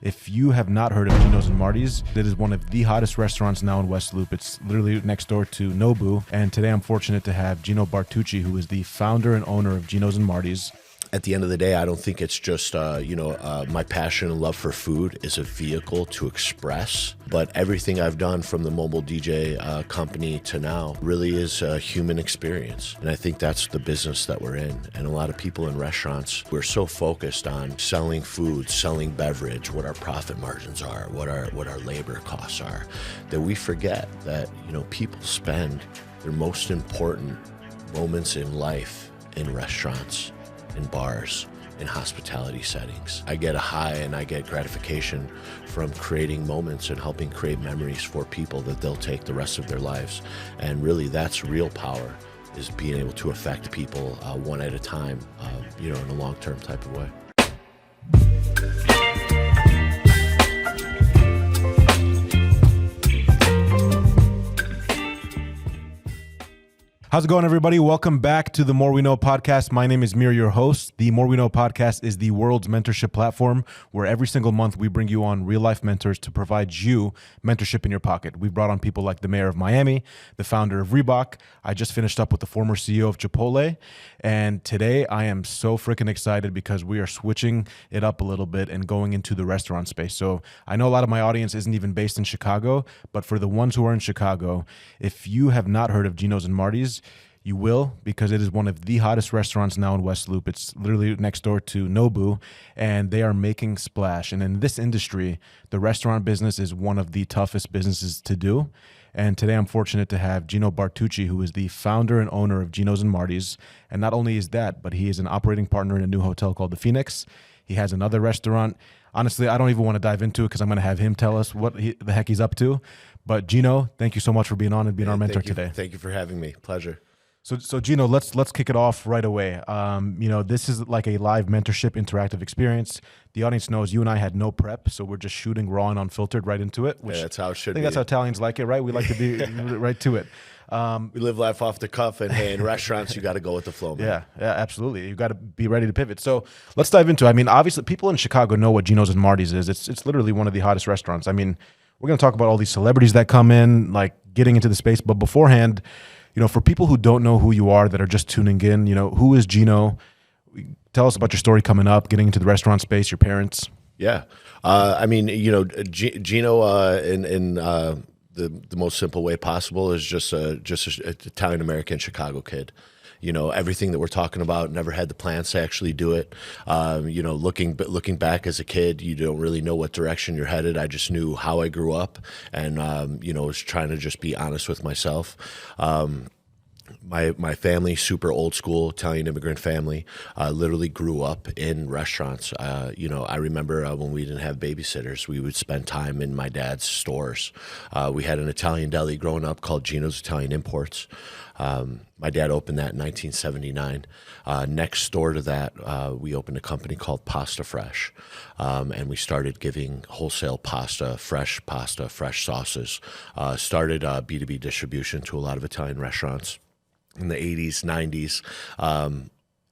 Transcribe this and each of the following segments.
If you have not heard of Ginos and Martys, it is one of the hottest restaurants now in West Loop. It's literally next door to Nobu. And today I'm fortunate to have Gino Bartucci, who is the founder and owner of Ginos and Martys. At the end of the day, I don't think it's just, my passion and love for food is a vehicle to express. But everything I've done from the mobile DJ company to now really is a human experience. And I think that's the business that we're in. And a lot of people in restaurants, we're so focused on selling food, selling beverage, what our profit margins are, what our labor costs are, that we forget that, people spend their most important moments in life in restaurants, in bars, in hospitality settings. I get a high and I get gratification from creating moments and helping create memories for people that they'll take the rest of their lives. And really that's real power, is being able to affect people one at a time, in a long-term type of way. How's it going, everybody? Welcome back to the More We Know podcast. My name is Mir, your host. The More We Know podcast is the world's mentorship platform where every single month we bring you on real-life mentors to provide you mentorship in your pocket. We've brought on people like the mayor of Miami, the founder of Reebok. I just finished up with the former CEO of Chipotle. And today I am so freaking excited because we are switching it up a little bit and going into the restaurant space. So I know a lot of my audience isn't even based in Chicago, but for the ones who are in Chicago, if you have not heard of Ginos and Martys, you will, because it is one of the hottest restaurants now in West Loop. It's literally next door to Nobu, and they are making splash. And in this industry, the restaurant business is one of the toughest businesses to do. And today I'm fortunate to have Gino Bartucci, who is the founder and owner of Ginos and Martys. And not only is that, but he is an operating partner in a new hotel called the Phoenix. He has another restaurant. Honestly, I don't even want to dive into it because I'm going to have him tell us what the heck he's up to. But Gino, thank you so much for being on and being our mentor today. Thank you for having me. Pleasure. So Gino, let's kick it off right away. This is like a live mentorship interactive experience. The audience knows you and I had no prep, so we're just shooting raw and unfiltered right into it. Which that's how it should be. I think that's how Italians like it, right? We like to be right to it. We live life off the cuff, and hey, in restaurants, you got to go with the flow, man. Yeah, absolutely. You got to be ready to pivot. So let's dive into it. I mean, obviously, people in Chicago know what Ginos and Martys is. It's literally one of the hottest restaurants. I mean, we're going to talk about all these celebrities that come in, like getting into the space. But beforehand, for people who don't know who you are, that are just tuning in, who is Gino? Tell us about your story coming up, getting into the restaurant space, your parents. Yeah. Gino, in the most simple way possible, is just an Italian-American Chicago kid. Everything that we're talking about, never had the plans to actually do it. Looking back as a kid, you don't really know what direction you're headed. I just knew how I grew up, and was trying to just be honest with myself. My family, super old school Italian immigrant family, literally grew up in restaurants. I remember when we didn't have babysitters, we would spend time in my dad's stores. We had an Italian deli growing up called Gino's Italian Imports. My dad opened that in 1979. Next door to that, we opened a company called Pasta Fresh, and we started giving wholesale pasta, fresh sauces. Started B2B distribution to a lot of Italian restaurants in the 80s, 90s.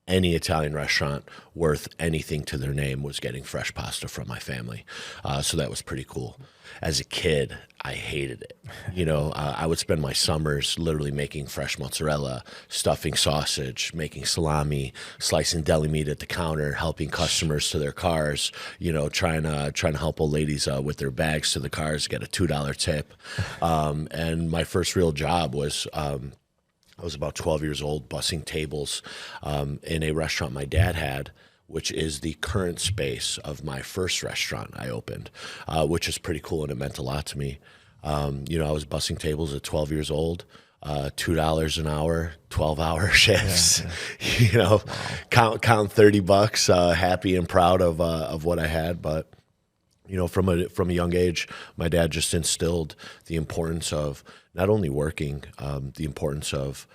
Any Italian restaurant worth anything to their name was getting fresh pasta from my family. So that was pretty cool. As a kid, I hated it. I would spend my summers literally making fresh mozzarella, stuffing sausage, making salami, slicing deli meat at the counter, helping customers to their cars, trying to help old ladies with their bags to the cars, get a $2 tip. And my first real job was I was about 12 years old, bussing tables in a restaurant my dad had, which is the current space of my first restaurant I opened, which is pretty cool, and it meant a lot to me. I was bussing tables at 12 years old, $2 an hour, 12-hour shifts. Yeah. Wow. Count $30, happy and proud of what I had, but. From a young age, my dad just instilled the importance of not only working, the importance of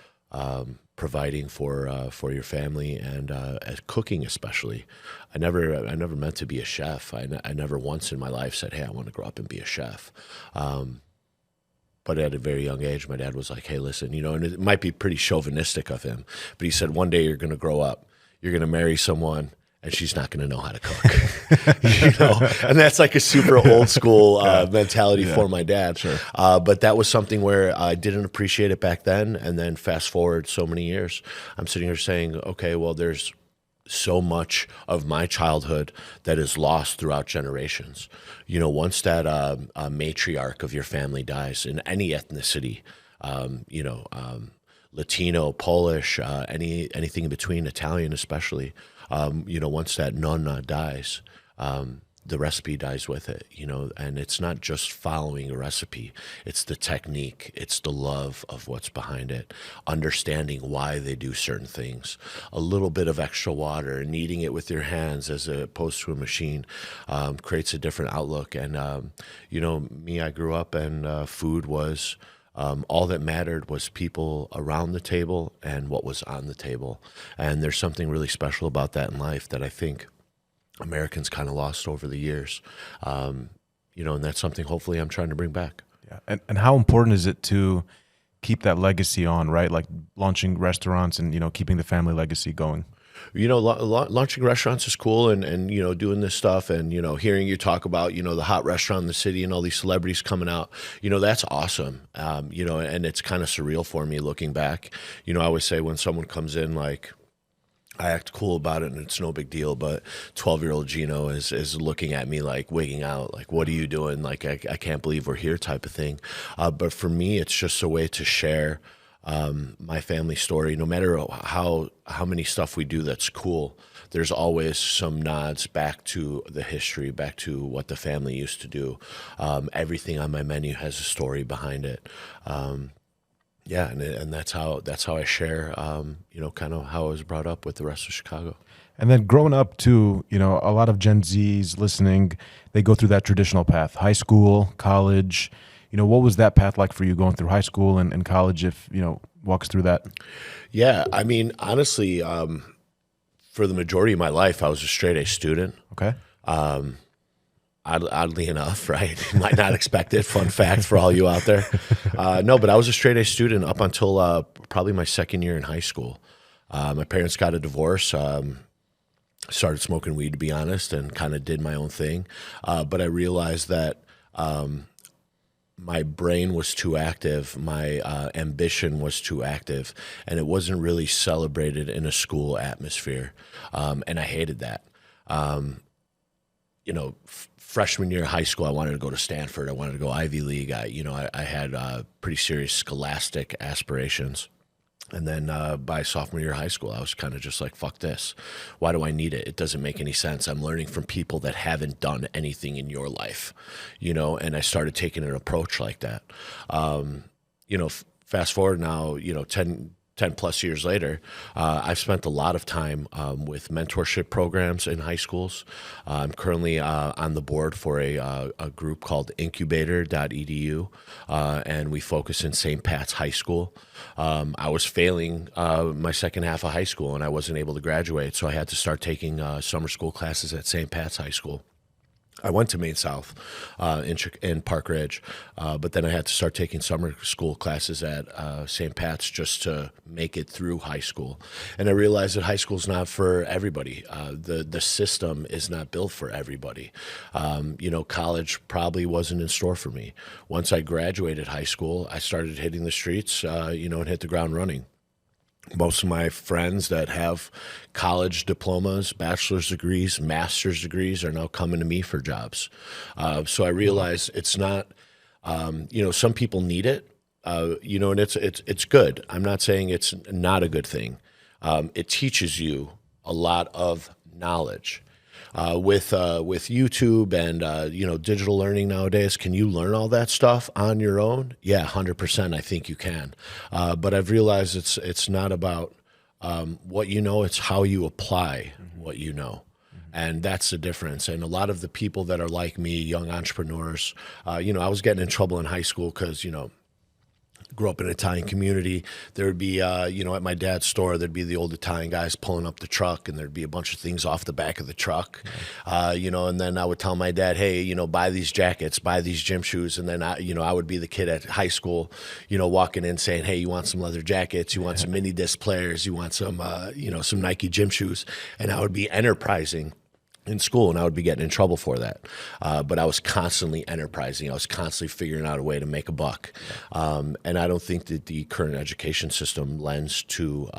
providing for your family and cooking, especially. I never meant to be a chef. I never once in my life said, "Hey, I want to grow up and be a chef." But at a very young age, my dad was like, "Hey, listen, and it might be pretty chauvinistic of him, but he said, one day you're going to grow up, you're going to marry someone, and she's not going to know how to cook. And that's like a super old school mentality for my dad. Sure. But that was something where I didn't appreciate it back then. And then fast forward so many years, I'm sitting here saying, okay, well, there's so much of my childhood that is lost throughout generations. Once that matriarch of your family dies in any ethnicity, Latino, Polish, anything in between, Italian especially, once that nun dies, the recipe dies with it, and it's not just following a recipe. It's the technique. It's the love of what's behind it, understanding why they do certain things. A little bit of extra water, kneading it with your hands as opposed to a machine, creates a different outlook. And, me, I grew up and food was... all that mattered was people around the table and what was on the table. And there's something really special about that in life that I think Americans kind of lost over the years. And that's something hopefully I'm trying to bring back. Yeah. And how important is it to keep that legacy on, right? Like launching restaurants and, keeping the family legacy going? Launching restaurants is cool and doing this stuff and, hearing you talk about, the hot restaurant in the city and all these celebrities coming out, that's awesome. And it's kind of surreal for me looking back. I always say when someone comes in, like, I act cool about it and it's no big deal, but 12-year-old Gino is looking at me like wigging out, like, what are you doing? Like, I can't believe we're here type of thing. But for me, it's just a way to share my family story. No matter how many stuff we do that's cool, there's always some nods back to the history, back to what the family used to do. Everything on my menu has a story behind it. And that's how I share, kind of how I was brought up with the rest of Chicago. And then growing up too, a lot of Gen Zs listening, they go through that traditional path, high school, college. What was that path like for you going through high school and college, if, walk us through that? Yeah, I mean, honestly, for the majority of my life, I was a straight A student. Okay. Oddly enough, right? You might not expect it. Fun fact for all you out there. No, but I was a straight A student up until probably my second year in high school. My parents got a divorce. Started smoking weed, to be honest, and kind of did my own thing. But I realized that my brain was too active, my ambition was too active, and it wasn't really celebrated in a school atmosphere. And I hated that. Freshman year of high school, I wanted to go to Stanford. I wanted to go Ivy League. I had pretty serious scholastic aspirations. And then by sophomore year of high school, I was kind of just like, fuck this. Why do I need it? It doesn't make any sense. I'm learning from people that haven't done anything in your life, and I started taking an approach like that. Fast forward now, 10 plus years later, I've spent a lot of time with mentorship programs in high schools. I'm currently on the board for a group called incubator.edu, and we focus in St. Pat's High School. I was failing my second half of high school, and I wasn't able to graduate, so I had to start taking summer school classes at St. Pat's High School. I went to Maine South in Park Ridge, but then I had to start taking summer school classes at St. Pat's just to make it through high school. And I realized that high school is not for everybody. The system is not built for everybody. College probably wasn't in store for me. Once I graduated high school, I started hitting the streets, and hit the ground running. Most of my friends that have college diplomas, bachelor's degrees, master's degrees are now coming to me for jobs. So I realize it's not, some people need it, and it's good. I'm not saying it's not a good thing. It teaches you a lot of knowledge. With YouTube and digital learning nowadays, can you learn all that stuff on your own? Yeah, 100%. I think you can. But I've realized it's not about what you know; it's how you apply what you know, and that's the difference. And a lot of the people that are like me, young entrepreneurs, I was getting in trouble in high school because grew up in an Italian community. There would be, at my dad's store, there'd be the old Italian guys pulling up the truck, and there'd be a bunch of things off the back of the truck, and then I would tell my dad, hey, buy these jackets, buy these gym shoes. And then I would be the kid at high school, walking in saying, hey, you want some leather jackets? You want some mini disc players? You want some, some Nike gym shoes? And I would be enterprising in school, and I would be getting in trouble for that. But I was constantly enterprising. I was constantly figuring out a way to make a buck. And I don't think that the current education system lends to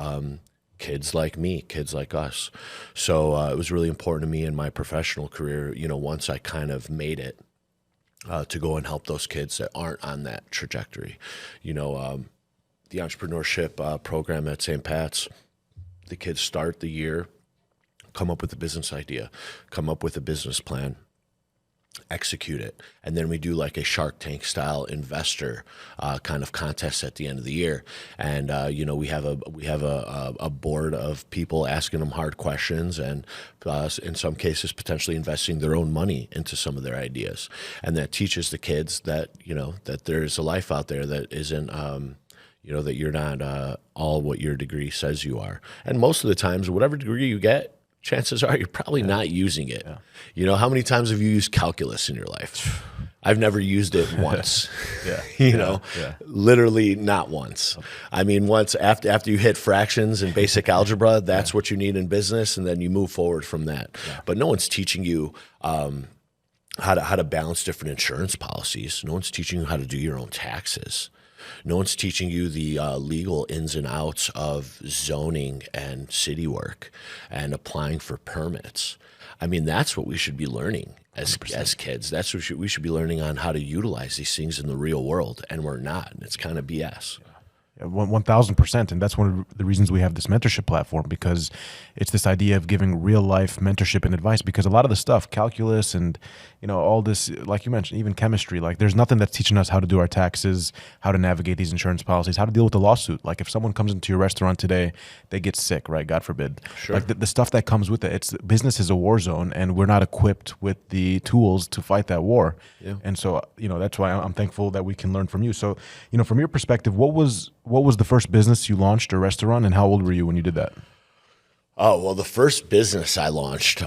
kids like me, kids like us. So it was really important to me in my professional career, once I kind of made it, to go and help those kids that aren't on that trajectory. The entrepreneurship program at St. Pat's, the kids start the year, come up with a business idea, come up with a business plan, execute it. And then we do like a Shark Tank style investor kind of contest at the end of the year. And, we have a board of people asking them hard questions, and in some cases potentially investing their own money into some of their ideas. And that teaches the kids that, that there's a life out there that isn't, that you're not all what your degree says you are. And most of the times, whatever degree you get, chances are you're probably not using it. Yeah. How many times have you used calculus in your life? I've never used it once. Literally not once. I mean, once after you hit fractions and basic algebra, that's what you need in business, and then you move forward from that. Yeah. But no one's teaching you how to balance different insurance policies. No one's teaching you how to do your own taxes. No one's teaching you the legal ins and outs of zoning and city work and applying for permits. I mean, that's what we should be learning as kids. That's what we should be learning on how to utilize these things in the real world, and we're not. And it's kind of BS. 1,000%. And that's one of the reasons we have this mentorship platform, because it's this idea of giving real life mentorship and advice. Because a lot of the stuff, calculus and, all this, like you mentioned, even chemistry, like there's nothing that's teaching us how to do our taxes, how to navigate these insurance policies, how to deal with a lawsuit. Like if someone comes into your restaurant today, they get sick, right? God forbid. Sure. Like the stuff that comes with it, business is a war zone, and we're not equipped with the tools to fight that war. Yeah. And so, that's why I'm thankful that we can learn from you. So, from your perspective, what was the first business you launched, or restaurant, and how old were you when you did that? Oh, well, the first business I launched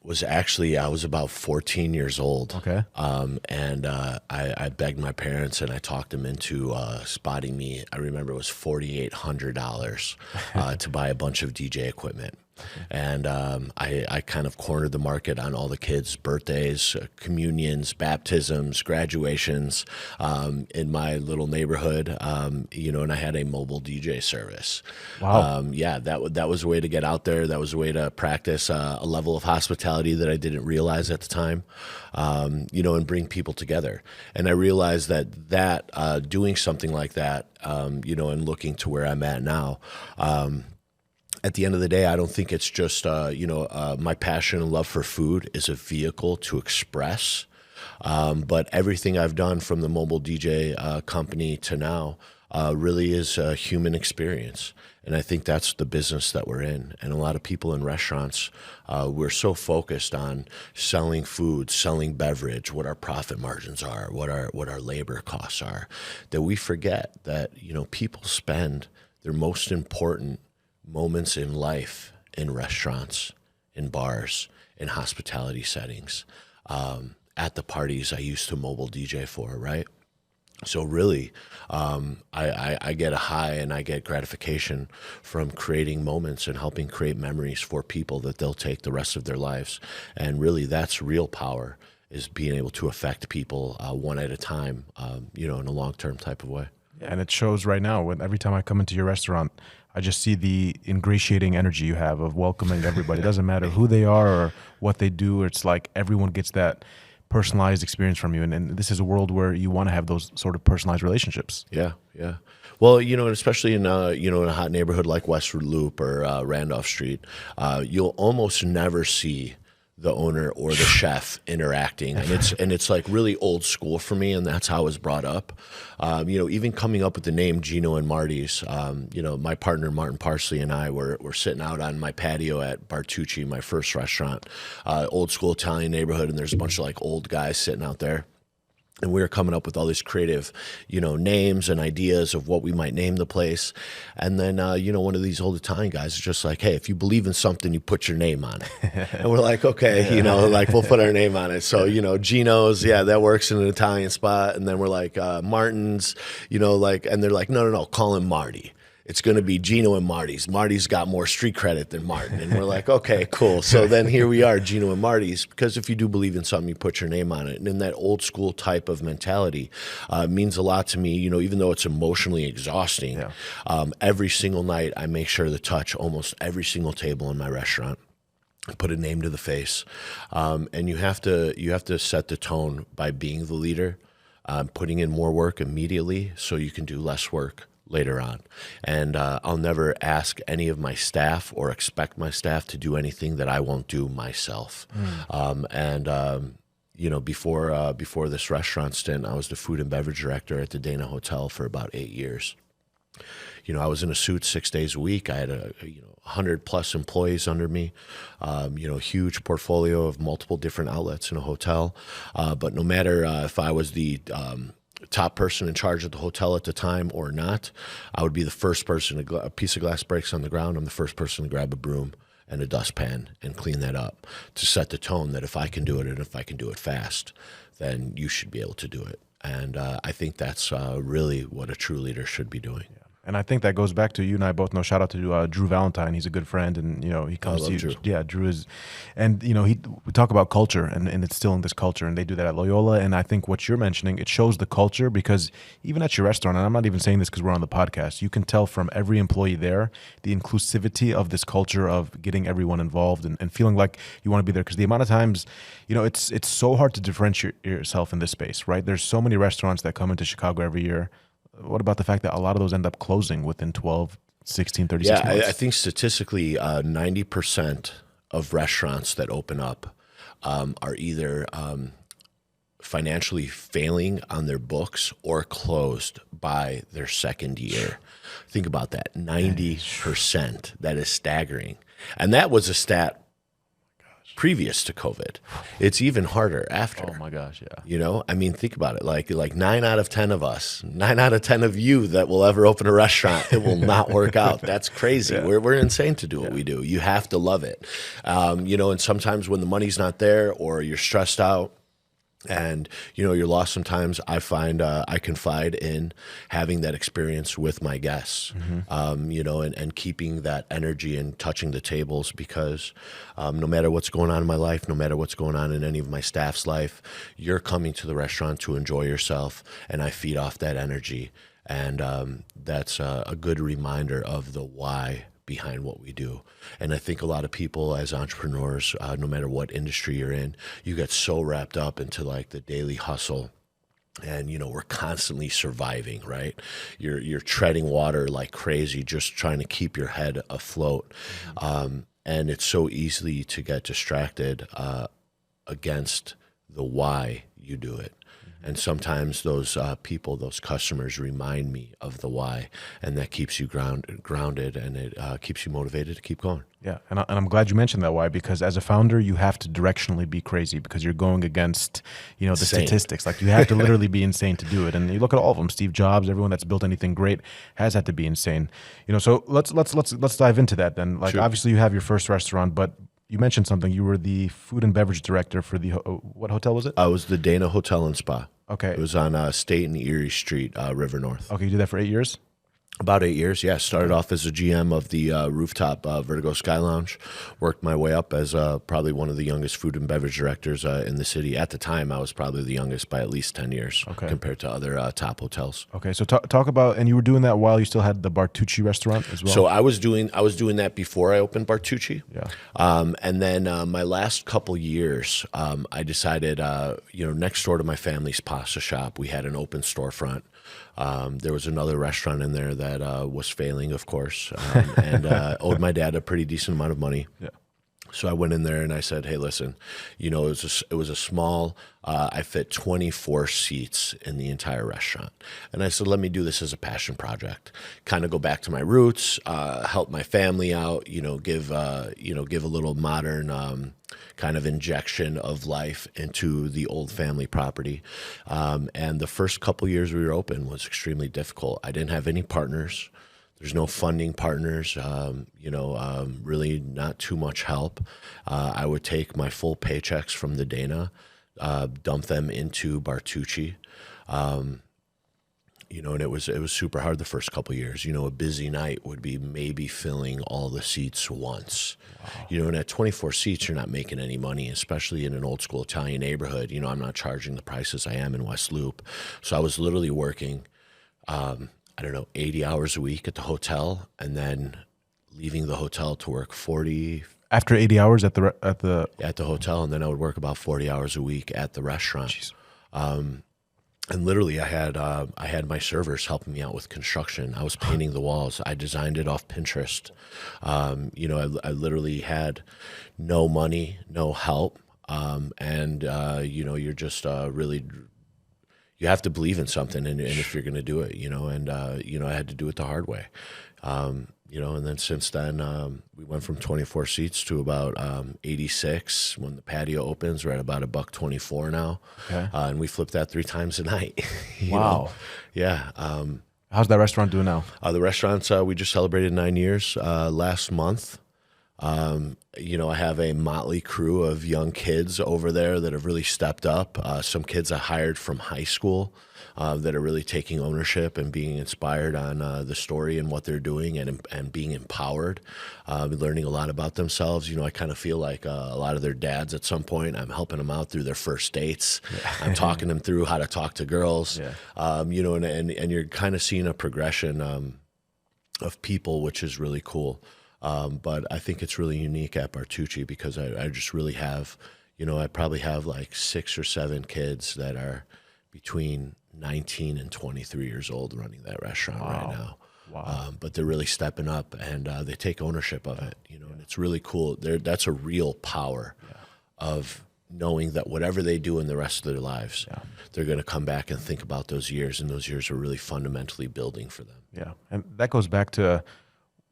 was actually, I was about 14 years old. Okay. And I begged my parents, and I talked them into spotting me. I remember it was $4,800 to buy a bunch of DJ equipment. And I kind of cornered the market on all the kids' birthdays, communions, baptisms, graduations in my little neighborhood, and I had a mobile DJ service. Wow. That was a way to get out there. That was a way to practice a level of hospitality that I didn't realize at the time, and bring people together. And I realized that doing something like that, and looking to where I'm at now, at the end of the day, I don't think it's just, my passion and love for food is a vehicle to express. But everything I've done from the mobile DJ company to now really is a human experience. And I think that's the business that we're in. And a lot of people in restaurants, we're so focused on selling food, selling beverage, what our profit margins are, what our labor costs are, that we forget that, people spend their most important moments in life in restaurants, in bars, in hospitality settings, at the parties I used to mobile DJ for, right? So really, I get a high and I get gratification from creating moments and helping create memories for people that they'll take the rest of their lives. And really, that's real power, is being able to affect people one at a time, in a long-term type of way. And it shows right now. Every time I come into your restaurant, I just see the ingratiating energy you have of welcoming everybody. It doesn't matter who they are or what they do. It's like everyone gets that personalized experience from you. And this is a world where you want to have those sort of personalized relationships. Yeah, yeah. Well, especially in in a hot neighborhood like Westwood Loop or Randolph Street, you'll almost never see the owner or the chef interacting, and it's like really old school for me, and that's how I was brought up. Even coming up with the name Gino and Martys, my partner Martin Parsley and I were sitting out on my patio at Bartucci, my first restaurant, old school Italian neighborhood, and there's a bunch of like old guys sitting out there. And we were coming up with all these creative, names and ideas of what we might name the place. And then, one of these old Italian guys is just like, hey, if you believe in something, you put your name on it. And we're like, okay, we'll put our name on it. So, Ginos, yeah, that works in an Italian spot. And then we're like, Martins, and they're like, no, call him Marty. It's going to be Gino and Martys. Marty's got more street credit than Martin. And we're like, okay, cool. So then here we are, Gino and Martys, because if you do believe in something, you put your name on it. And in that old school type of mentality means a lot to me, even though it's emotionally exhausting. Yeah. Every single night, I make sure to touch almost every single table in my restaurant. Put a name to the face. And you have to set the tone by being the leader, putting in more work immediately so you can do less work later on. And I'll never ask any of my staff or expect my staff to do anything that I won't do myself. Before this restaurant stint, I was the food and beverage director at the Dana Hotel for about 8 years. I was in a suit 6 days a week. I had 100 plus employees under me, huge portfolio of multiple different outlets in a hotel. But no matter if I was the top person in charge of the hotel at the time or not, I would be the first person a piece of glass breaks on the ground. I'm the first person to grab a broom and a dustpan and clean that up to set the tone that if I can do it and if I can do it fast, then you should be able to do it. And I think that's really what a true leader should be doing. Yeah. And I think that goes back to, you and I both know, shout out to Drew Valentine. He's a good friend, and he comes to you. Drew. Yeah, Drew is, and we talk about culture, and it's still in this culture, and they do that at Loyola. And I think what you're mentioning, it shows the culture, because even at your restaurant, and I'm not even saying this because we're on the podcast, you can tell from every employee there the inclusivity of this culture of getting everyone involved and feeling like you want to be there. Because the amount of times, it's so hard to differentiate yourself in this space, right? There's so many restaurants that come into Chicago every year. What about the fact that a lot of those end up closing within 12, 16, 36 months? Yeah, I think statistically 90% of restaurants that open up are either financially failing on their books or closed by their second year. Think about that, 90%. That is staggering. And that was a stat previous to COVID. It's even harder after. Oh my gosh, yeah. Think about it. Like 9 out of 10 of us, 9 out of 10 of you that will ever open a restaurant, it will not work out. That's crazy. Yeah. We're insane to do what we do. You have to love it. And sometimes when the money's not there or you're stressed out, and you're lost sometimes, I find I confide in having that experience with my guests, and keeping that energy and touching the tables, because no matter what's going on in my life, no matter what's going on in any of my staff's life, you're coming to the restaurant to enjoy yourself, and I feed off that energy. And that's a good reminder of the why behind what we do. And I think a lot of people as entrepreneurs, no matter what industry you're in, you get so wrapped up into like the daily hustle. And, we're constantly surviving, right? You're treading water like crazy, just trying to keep your head afloat. And it's so easy to get distracted against the why you do it. And sometimes those people, those customers remind me of the why, and that keeps you grounded, and it keeps you motivated to keep going. Yeah, and I'm glad you mentioned that why, because as a founder, you have to directionally be crazy, because you're going against, the Insane. statistics. Like, you have to literally be insane to do it. And you look at all of them. Steve Jobs, everyone that's built anything great has had to be insane. So let's dive into that then. Like, sure. Obviously, you have your first restaurant, but you mentioned something. You were the food and beverage director for the what hotel was it? I was the Dana Hotel and Spa. Okay. It was on State and Erie Street, River North. Okay, you did that for 8 years? About 8 years, yeah. Started off as a GM of the rooftop Vertigo Sky Lounge. Worked my way up as probably one of the youngest food and beverage directors in the city. At the time, I was probably the youngest by at least 10 years compared to other top hotels. Okay, so talk about, and you were doing that while you still had the Bartucci restaurant as well? So I was doing that before I opened Bartucci. Yeah. And then my last couple years, I decided, next door to my family's pasta shop, we had an open storefront. There was another restaurant in there that was failing, of course, and owed my dad a pretty decent amount of money. Yeah. So I went in there and I said, hey, listen, it was a small, I fit 24 seats in the entire restaurant. And I said, let me do this as a passion project, kind of go back to my roots, help my family out, give a little modern kind of injection of life into the old family property. And the first couple years we were open was extremely difficult. I didn't have any partners. There's no funding partners, really not too much help. I would take my full paychecks from the Dana, dump them into Bartucci, and it was super hard the first couple of years. A busy night would be maybe filling all the seats once. Wow. And at 24 seats, you're not making any money, especially in an old school Italian neighborhood. I'm not charging the prices I am in West Loop. So I was literally working 80 hours a week at the hotel, and then leaving the hotel to work 40 after 80 hours at the hotel, and then I would work about 40 hours a week at the restaurant. And literally I had my servers helping me out with construction. I was painting the walls. I designed it off Pinterest. I literally had no money, no help. You're just really, you have to believe in something, and if you're going to do it, I had to do it the hard way. And then since then, we went from 24 seats to about 86. When the patio opens, we're at about $1.24 now. Okay. And we flip that 3 times a night. Wow. Yeah. How's that restaurant doing now? The restaurant's, we just celebrated 9 years last month. I have a motley crew of young kids over there that have really stepped up. Some kids I hired from high school that are really taking ownership and being inspired on the story and what they're doing, and being empowered, learning a lot about themselves. I kind of feel like a lot of their dads at some point. I'm helping them out through their first dates. Yeah. I'm talking them through how to talk to girls. Yeah. And you're kind of seeing a progression of people, which is really cool. But I think it's really unique at Bartucci because I just really have, I probably have like 6 or 7 kids that are between 19 and 23 years old running that restaurant right now. Wow. But they're really stepping up, and they take ownership of it, and it's really cool. That's a real power of knowing that whatever they do in the rest of their lives, they're going to come back and think about those years, and those years are really fundamentally building for them. Yeah. And that goes back to,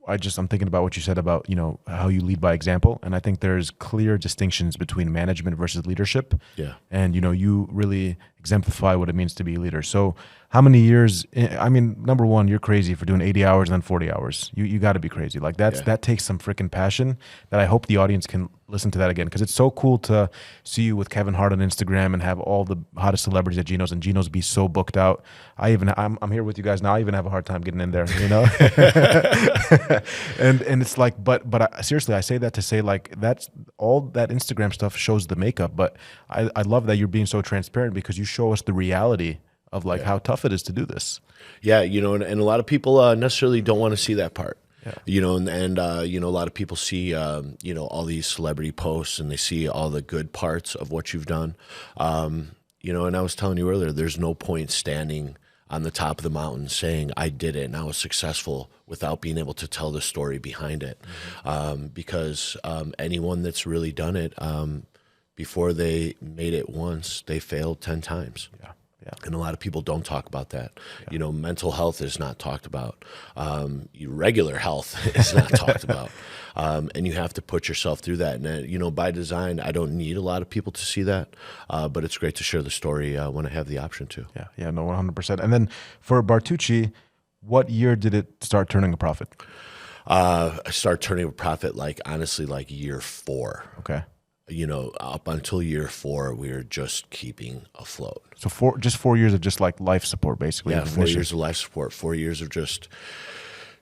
I'm thinking about what you said about, how you lead by example. And I think there's clear distinctions between management versus leadership. Yeah. And, you really exemplify what it means to be a leader. So how many years, number one, you're crazy for doing 80 hours and then 40 hours. You got to be crazy. Like that takes some freaking passion that I hope the audience can listen to that again. Cause it's so cool to see you with Kevin Hart on Instagram and have all the hottest celebrities at Ginos, and Ginos be so booked out. I'm here with you guys now. I even have a hard time getting in there, and it's like, but seriously, I say that to say like, that's all that Instagram stuff shows the makeup, but I love that you're being so transparent because you show us the reality of like how tough it is to do this. Yeah. And a lot of people necessarily don't want to see that part. Yeah. A lot of people see, all these celebrity posts, and they see all the good parts of what you've done. And I was telling you earlier, there's no point standing on the top of the mountain saying I did it and I was successful without being able to tell the story behind it. Mm-hmm. Because anyone that's really done it, before they made it once, they failed 10 times. Yeah. Yeah. And a lot of people don't talk about that. Yeah. Mental health is not talked about. Regular health is not talked about. And you have to put yourself through that. And, by design, I don't need a lot of people to see that. But it's great to share the story when I have the option to. Yeah, no, 100%. And then for Bartucci, what year did it start turning a profit? I started turning a profit, honestly, year 4. Okay. Up until year 4, we were just keeping afloat. So 4 years of just like life support, basically. Yeah, 4 years of life support, 4 years of just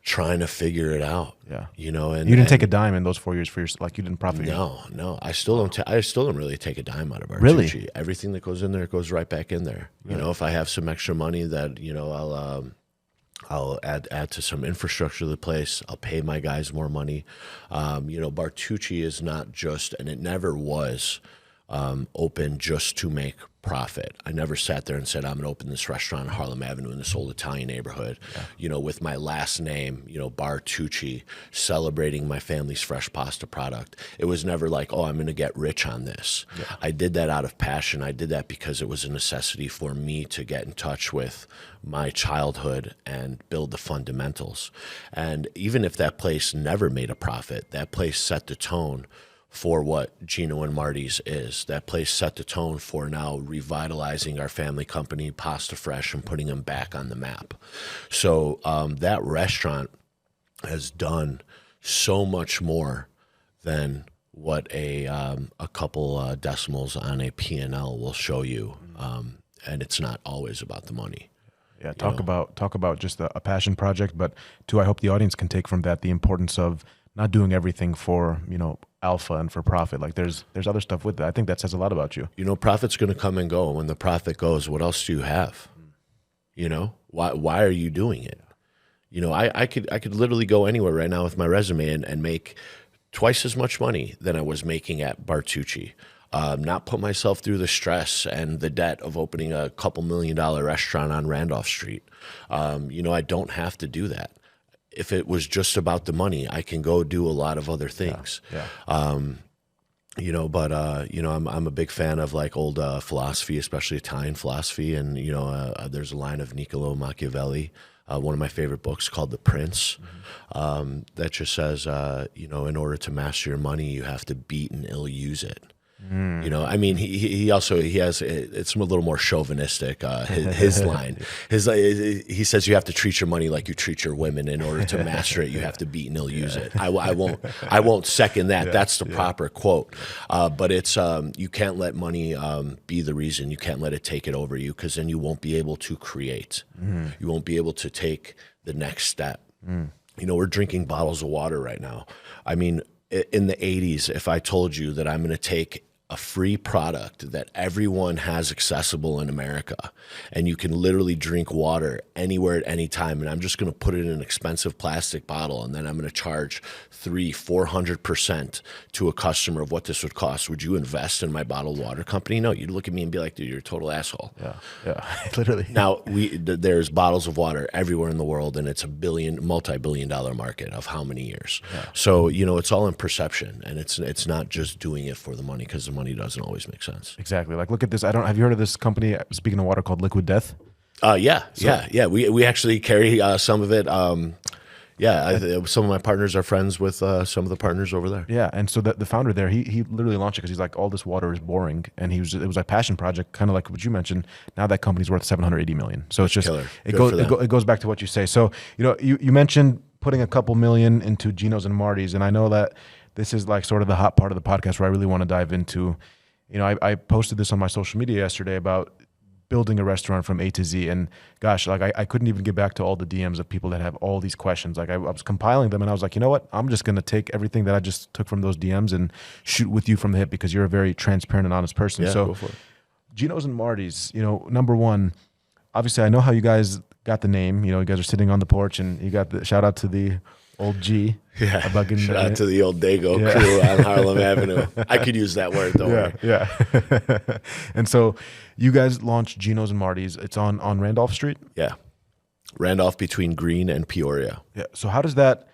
trying to figure it out. Yeah, and you didn't take a dime in those 4 years for yourself. You didn't profit. No, I still don't. I still don't really take a dime out of Bartucci. Really, everything that goes in there goes right back in there. Really? If I have some extra money that I'll add to some infrastructure of the place. I'll pay my guys more money. Bartucci is not just, and it never was, open just to make profit. I never sat there and said, I'm going to open this restaurant on Harlem Avenue in this old Italian neighborhood, with my last name, Bartucci, celebrating my family's fresh pasta product. It was never like, oh, I'm going to get rich on this. Yeah. I did that out of passion. I did that because it was a necessity for me to get in touch with my childhood and build the fundamentals. And even if that place never made a profit, that place set the tone for what Gino and Martys is. That place set the tone for now revitalizing our family company, Pasta Fresh, and putting them back on the map. So that restaurant has done so much more than what a couple decimals on a P&L will show you. And it's not always about the money. Yeah, talk about just a passion project, but too, I hope the audience can take from that the importance of not doing everything for, alpha and for profit. Like there's other stuff with that. I think that says a lot about you. Profit's going to come and go. When the profit goes, what else do you have? Why are you doing it? I could literally go anywhere right now with my resume and make twice as much money than I was making at Bartucci. Not put myself through the stress and the debt of opening a couple $1 million restaurant on Randolph Street. I don't have to do that. If it was just about the money, I can go do a lot of other things. Yeah. I'm a big fan of like old philosophy, especially Italian philosophy. And, there's a line of Niccolo Machiavelli, one of my favorite books called The Prince, that just says, in order to master your money, you have to beat and ill use it. He has, it's a little more chauvinistic, his line. He says you have to treat your money like you treat your women. In order to master it, you have to beat and ill use it. I won't second that. Yeah. That's the proper quote. But it's, you can't let money be the reason. You can't let it take it over you, because then you won't be able to create. You won't be able to take the next step. We're drinking bottles of water right now. I mean, in the 80s, if I told you that I'm going to take a free product that everyone has accessible in America, and you can literally drink water anywhere at any time, and I'm just going to put it in an expensive plastic bottle, and then I'm going to charge 300-400% to a customer of what this would cost, would you invest in my bottled water company? No, you'd look at me and be like, dude, you're a total asshole. Yeah, literally. Now, there's bottles of water everywhere in the world, and it's a multi-billion-dollar market of how many years? Yeah. So, it's all in perception, and it's not just doing it for the money, because the money doesn't always make sense. Exactly. Like, look at this. Have you heard of this company, speaking of water, called Liquid Death? Yeah. We actually carry some of it. Some of my partners are friends with some of the partners over there. Yeah, and so the founder there, he literally launched it because he's like, all this water is boring, and it was a passion project, kind of like what you mentioned. Now that company's worth $780 million. So it's just it goes back to what you say. So you mentioned putting a couple million into Ginos and Martys, and I know that this is like sort of the hot part of the podcast where I really want to dive into. I posted this on my social media yesterday about building a restaurant from A to Z, and gosh, like I couldn't even get back to all the DMs of people that have all these questions. Like I was compiling them, and I was like, you know what? I'm just going to take everything that I just took from those DMs and shoot with you from the hip, because you're a very transparent and honest person. Yeah, so go for it. Ginos and Martys, number one, obviously I know how you guys got the name. You guys are sitting on the porch, and you got the shout out to the old G. Yeah. Shout out to the old Dago crew on Harlem Avenue. I could use that word, don't worry. Yeah. And so you guys launched Ginos and Martys. It's on Randolph Street? Yeah. Randolph between Green and Peoria. Yeah. So how does that,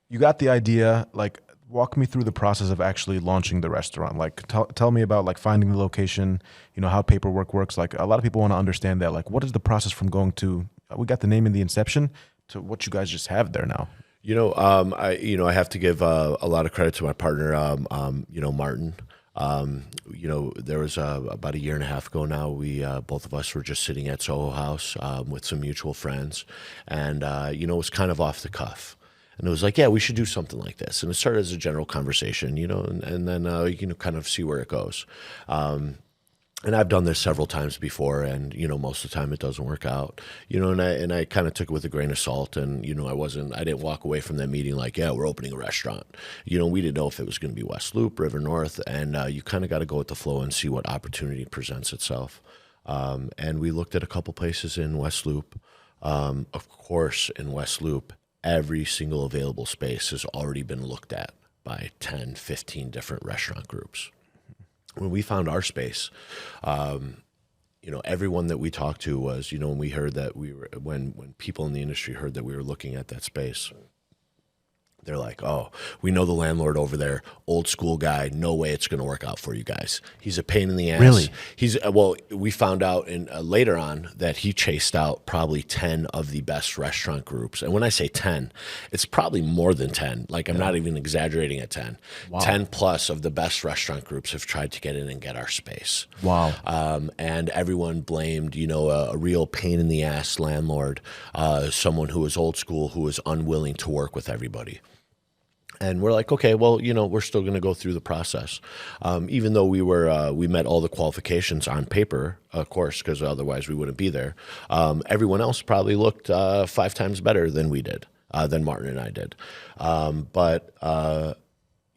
you got the idea, like walk me through the process of actually launching the restaurant. Like tell me about like finding the location, how paperwork works. Like a lot of people want to understand that. Like what is the process from going to, we got the name in the inception, to what you guys just have there now? I have to give a lot of credit to my partner, Martin. There was about a year and a half ago now, we both of us were just sitting at Soho House with some mutual friends, and it was kind of off the cuff. And it was like, yeah, we should do something like this. And it started as a general conversation, and then kind of see where it goes. And I've done this several times before, and most of the time it doesn't work out. And I kind of took it with a grain of salt, and I didn't walk away from that meeting like, yeah, we're opening a restaurant. We didn't know if it was going to be West Loop, River North, and you kind of got to go with the flow and see what opportunity presents itself. And we looked at a couple places in West Loop. Of course, in West Loop, every single available space has already been looked at by 10, 15 different restaurant groups. When we found our space, everyone that we talked to was, when we heard that when people in the industry heard that we were looking at that space, they're like, oh, we know the landlord over there, old school guy. No way it's going to work out for you guys. He's a pain in the ass. Really? We found out later on that he chased out probably 10 of the best restaurant groups. And when I say 10, it's probably more than 10. Like, I'm not even exaggerating at 10. Wow. 10 plus of the best restaurant groups have tried to get in and get our space. Wow. And everyone blamed, a real pain in the ass landlord, someone who was old school, who was unwilling to work with everybody. And we're like, okay, well, we're still going to go through the process. Even though we met all the qualifications on paper, of course, because otherwise we wouldn't be there. Everyone else probably looked 5 times better than we did, than Martin and I did.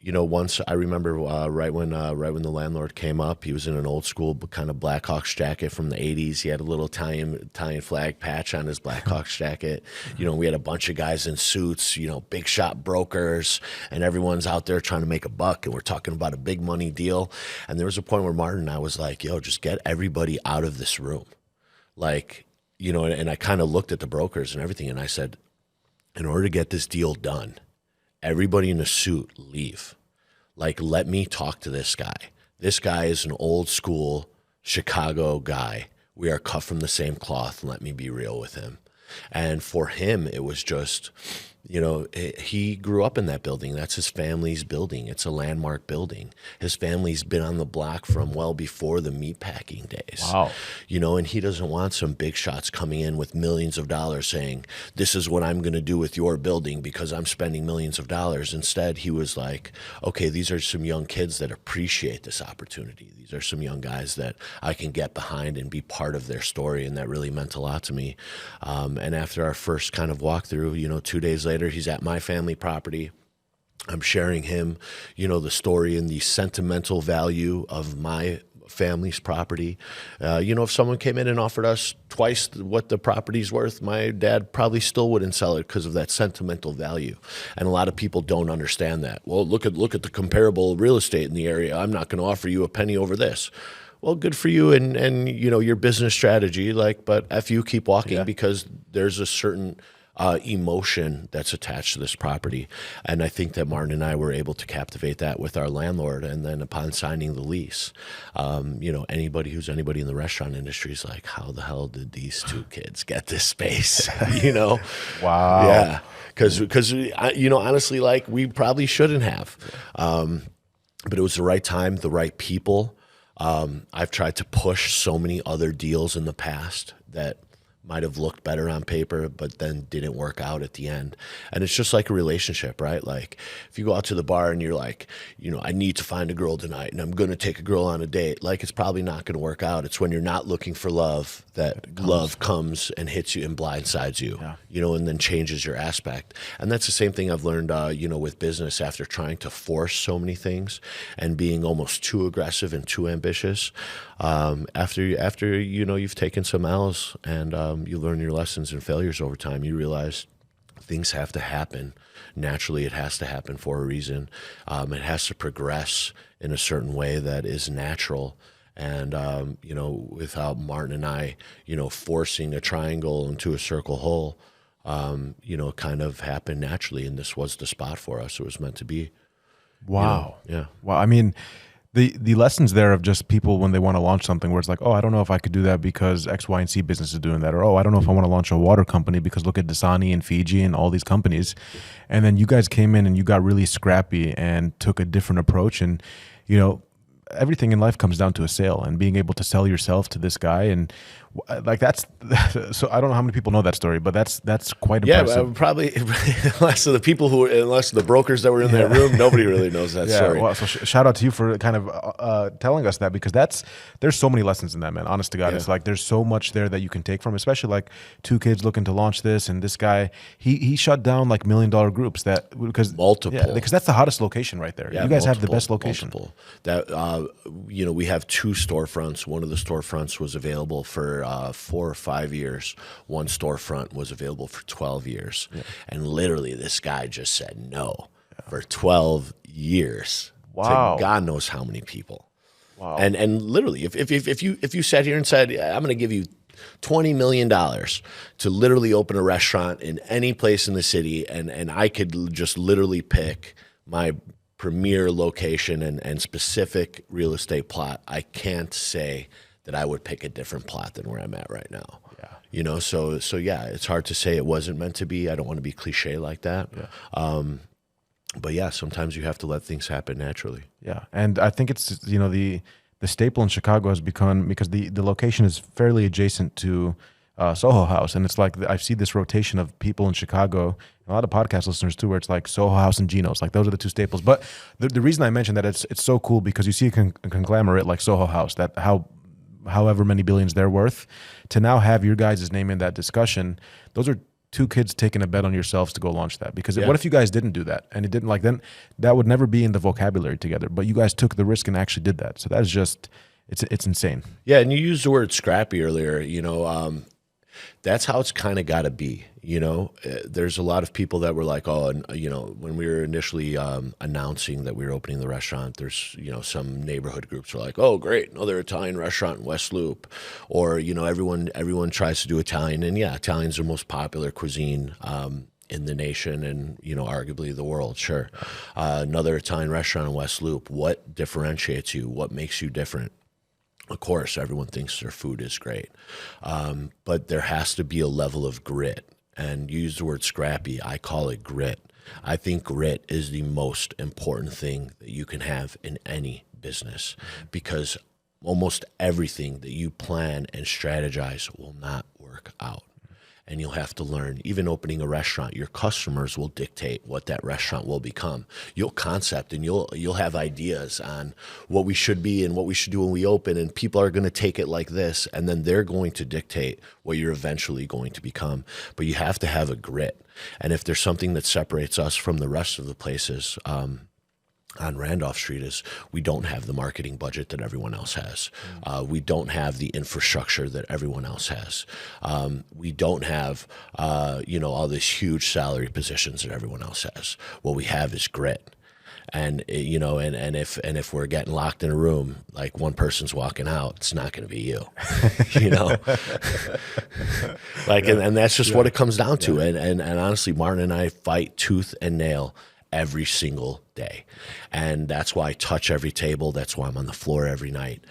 Once I remember right when the landlord came up, he was in an old school kind of Blackhawks jacket from the 80s. He had a little Italian flag patch on his Blackhawks jacket. We had a bunch of guys in suits, big shot brokers, and everyone's out there trying to make a buck, and we're talking about a big money deal. And there was a point where Martin and I was like, yo, just get everybody out of this room. Like, and I kind of looked at the brokers and everything, and I said, in order to get this deal done, everybody in a suit leave. Like, let me talk to this guy. This guy is an old school Chicago guy. We are cut from the same cloth, and let me be real with him. And for him, it was just, he grew up in that building. That's his family's building. It's a landmark building. His family's been on the block from well before the meatpacking days. Wow. And he doesn't want some big shots coming in with millions of dollars saying, this is what I'm going to do with your building because I'm spending millions of dollars. Instead, he was like, okay, these are some young kids that appreciate this opportunity. These are some young guys that I can get behind and be part of their story. And that really meant a lot to me. And after our first kind of walkthrough, 2 days later, he's at my family property. I'm sharing him, the story and the sentimental value of my family's property. If someone came in and offered us twice what the property's worth, my dad probably still wouldn't sell it because of that sentimental value. And a lot of people don't understand that. Well, look at the comparable real estate in the area. I'm not going to offer you a penny over this. Well, good for you and your business strategy. But F you, keep walking, because there's a certain emotion that's attached to this property. And I think that Martin and I were able to captivate that with our landlord. And then upon signing the lease, anybody in the restaurant industry is like, how the hell did these two kids get this space? Wow. Yeah. Because honestly, we probably shouldn't have. But it was the right time, the right people. I've tried to push so many other deals in the past that might have looked better on paper, but then didn't work out at the end. And it's just like a relationship, right? Like, if you go out to the bar and you're like, I need to find a girl tonight and I'm going to take a girl on a date, it's probably not going to work out. It's when you're not looking for love that love comes and hits you and blindsides you, and then changes your aspect. And that's the same thing I've learned, with business after trying to force so many things and being almost too aggressive and too ambitious. After you've taken some L's and you learn your lessons and failures over time, you realize things have to happen naturally. It has to happen for a reason. It has to progress in a certain way that is natural. And, without Martin and I, forcing a triangle into a circle hole, kind of happened naturally. And this was the spot for us. It was meant to be. Wow. Yeah. Wow. I mean, the lessons there of just people when they want to launch something where it's like, oh, I don't know if I could do that because X, Y, and Z business is doing that. Or, oh, I don't know if I want to launch a water company because look at Dasani and Fiji and all these companies. And then you guys came in and you got really scrappy and took a different approach. And, everything in life comes down to a sale and being able to sell yourself to this guy. And that's, so I don't know how many people know that story, but that's quite impressive. Yeah, probably unless the brokers that were in that room, nobody really knows that story. Well, so shout out to you for kind of telling us that, because there's so many lessons in that, man. Honest to God, it's like there's so much there that you can take from, especially like two kids looking to launch this, and this guy he shut down like $1 million groups because that's the hottest location right there. You guys have the best location. Multiple. That we have 2 storefronts. One of the storefronts was available for 4 or 5 years. One storefront was available for 12 years. Yeah. And literally this guy just said no for 12 years. Wow. To God knows how many people. Wow. And literally, if you sat here and said, yeah, I'm going to give you $20 million to literally open a restaurant in any place in the city, and I could just literally pick my premier location and specific real estate plot, I can't say that I would pick a different plot than where I'm at right now. Yeah. You know, so yeah, it's hard to say it wasn't meant to be. I don't want to be cliche like that. Yeah. But yeah, sometimes you have to let things happen naturally. Yeah. And I think it's, you know, the staple in Chicago has become, because the location is fairly adjacent to Soho House. And it's like, I see this rotation of people in Chicago, a lot of podcast listeners too, where it's like Soho House and Ginos, like those are the two staples. But the reason I mentioned that, it's so cool because you see a conglomerate like Soho House, that however many billions they're worth, to now have your guys' name in that discussion. Those are two kids taking a bet on yourselves to go launch that. Because what if you guys didn't do that? And it didn't, like, then that would never be in the vocabulary together. But you guys took the risk and actually did that. So that is just, it's insane. Yeah, and you used the word scrappy earlier. You know, that's how it's kind of got to be. You know, there's a lot of people that were like, oh, and you know, when we were initially announcing that we were opening the restaurant, there's, you know, some neighborhood groups were like, oh, great, another Italian restaurant in West Loop, or, you know, everyone tries to do Italian, and yeah, Italian's the most popular cuisine in the nation, and, you know, arguably the world. Sure, another Italian restaurant in West Loop. What differentiates you? What makes you different? Of course, everyone thinks their food is great, but there has to be a level of grit. And you use the word scrappy. I call it grit. I think grit is the most important thing that you can have in any business, because almost everything that you plan and strategize will not work out. And you'll have to learn. Even opening a restaurant, your customers will dictate what that restaurant will become. You'll concept and you'll have ideas on what we should be and what we should do when we open, and people are going to take it like this, and then they're going to dictate what you're eventually going to become. But you have to have a grit. And if there's something that separates us from the rest of the places on Randolph Street, is we don't have the marketing budget that everyone else has. We don't have the infrastructure that everyone else has. We don't have, you know, all these huge salary positions that everyone else has. What we have is grit. And, you know, and if we're getting locked in a room, like one person's walking out, it's not going to be you, you know, like, and that's just what it comes down to. And honestly, Martin and I fight tooth and nail every single day. And that's why I touch every table. That's why I'm on the floor every night,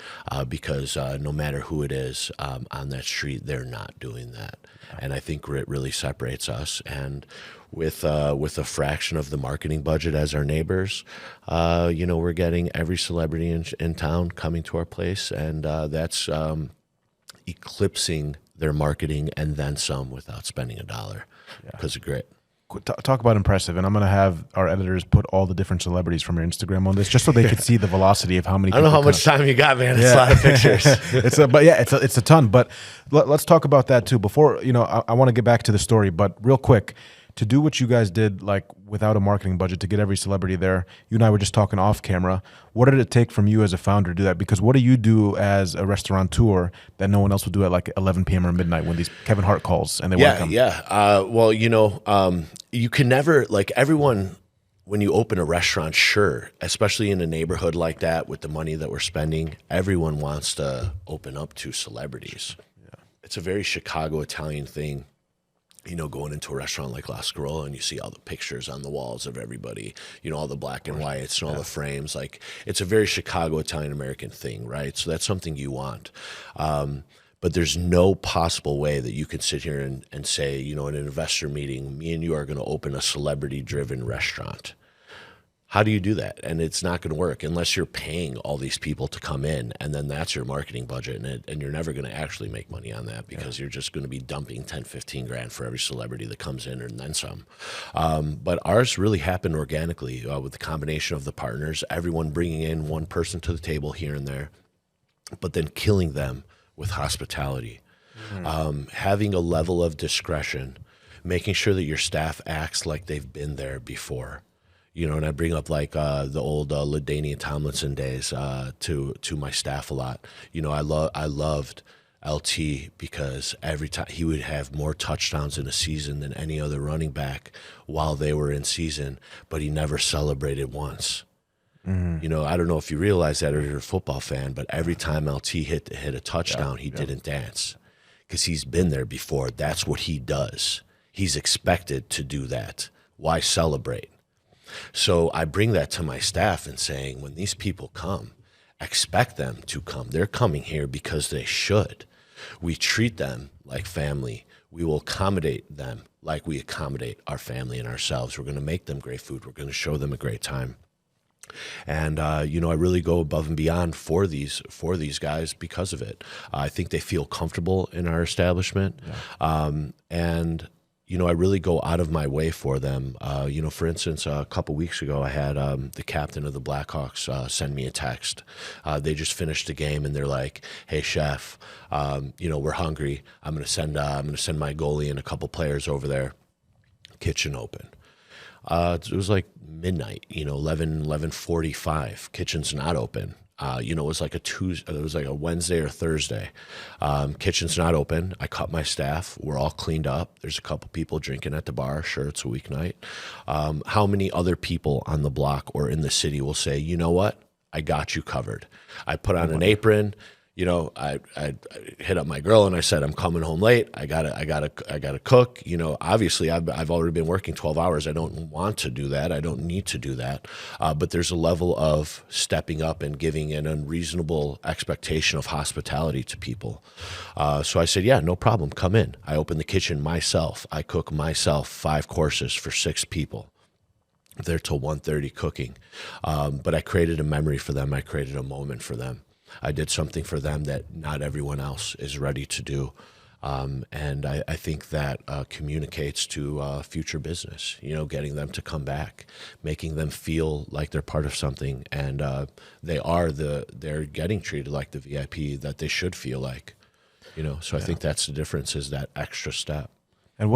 because no matter who it is on that street, they're not doing that. And I think it really separates us. And with a fraction of the marketing budget as our neighbors, you know, we're getting every celebrity in town coming to our place, and that's eclipsing their marketing and then some without spending a dollar because of grit. Talk about impressive, and I'm going to have our editors put all the different celebrities from your Instagram on this, just so they could see the velocity of how many. I don't know how much time you got, man. It's a lot of pictures. It's a ton. But let's talk about that too. Before, you know, I want to get back to the story, but real quick, to do what you guys did, like without a marketing budget, to get every celebrity there. You and I were just talking off camera. What did it take from you as a founder to do that? Because what do you do as a restaurateur that no one else will do at like 11 p.m. or midnight when these Kevin Hart calls and they want to come? Well, you know, you can never, like, everyone, when you open a restaurant, sure, especially in a neighborhood like that with the money that we're spending, everyone wants to open up to celebrities. Yeah. It's a very Chicago Italian thing. You know, going into a restaurant like La Scarola and you see all the pictures on the walls of everybody, you know, all the black and whites and all the frames. Like, it's a very Chicago Italian American thing, right? So that's something you want. But there's no possible way that you can sit here and say, you know, in an investor meeting, me and you are going to open a celebrity-driven restaurant. How do you do that? And it's not going to work unless you're paying all these people to come in, and then that's your marketing budget, and you're never going to actually make money on that, because you're just going to be dumping 10, 15 grand for every celebrity that comes in and then some. But ours really happened organically with the combination of the partners, everyone bringing in one person to the table here and there, but then killing them with hospitality, having a level of discretion, making sure that your staff acts like they've been there before. You know, and I bring up like the old LaDainian Tomlinson days to my staff a lot. You know, I loved LT because every time he would have more touchdowns in a season than any other running back while they were in season, but he never celebrated once. You know, I don't know if you realize that or you're a football fan, but every time LT hit a touchdown, he didn't dance because he's been there before. That's what he does. He's expected to do that. Why celebrate? So I bring that to my staff and saying, when these people come, expect them to come. They're coming here because they should. We treat them like family. We will accommodate them like we accommodate our family and ourselves. We're going to make them great food. We're going to show them a great time. And, you know, I really go above and beyond for these guys because of it. I think they feel comfortable in our establishment. And, you know, I really go out of my way for them. You know, for instance, a couple weeks ago, I had the captain of the Blackhawks send me a text. They just finished the game, and they're like, "Hey, chef, you know, we're hungry. I'm gonna send my goalie and a couple players over there. Kitchen open." It was like midnight, you know, 11:45. Kitchen's not open. You know, it was like a Wednesday or Thursday. Kitchen's not open. I cut my staff. We're all cleaned up. There's a couple people drinking at the bar. Sure, it's a weeknight. How many other people on the block or in the city will say, you know what? I got you covered. I put on an apron. You know, I hit up my girl and I said, I'm coming home late. I gotta cook. You know, obviously I've already been working 12 hours. I don't want to do that. I don't need to do that. But there's a level of stepping up and giving an unreasonable expectation of hospitality to people. So I said, yeah, no problem. Come in. I open the kitchen myself. I cook myself 5 courses for 6 people. There till 1:30 cooking. But I created a memory for them. I created a moment for them. I did something for them that not everyone else is ready to do. And I think that communicates to future business, you know, getting them to come back, making them feel like they're part of something. And they're getting treated like the VIP that they should feel like, you know. So I think that's the difference, is that extra step. And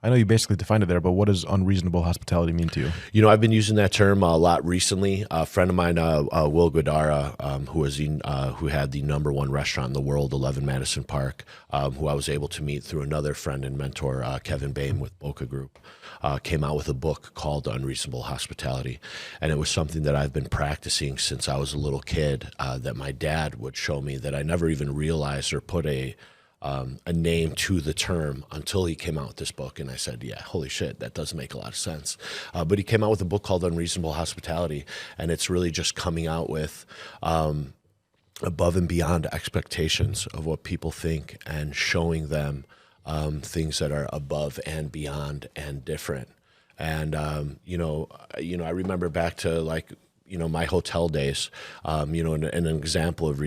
I know you basically defined it there, but what does unreasonable hospitality mean to you? You know, I've been using that term a lot recently. A friend of mine, Will Guadara, who had the #1 restaurant in the world, 11 Madison Park, who I was able to meet through another friend and mentor, Kevin Bain with Boca Group, came out with a book called Unreasonable Hospitality. And it was something that I've been practicing since I was a little kid, that my dad would show me, that I never even realized or put a name to the term until he came out with this book. And I said, yeah, holy shit, that does make a lot of sense. But he came out with a book called Unreasonable Hospitality, and it's really just coming out with above and beyond expectations of what people think, and showing them things that are above and beyond and different. And you know, I remember back to, like, you know, my hotel days, you know, and an example of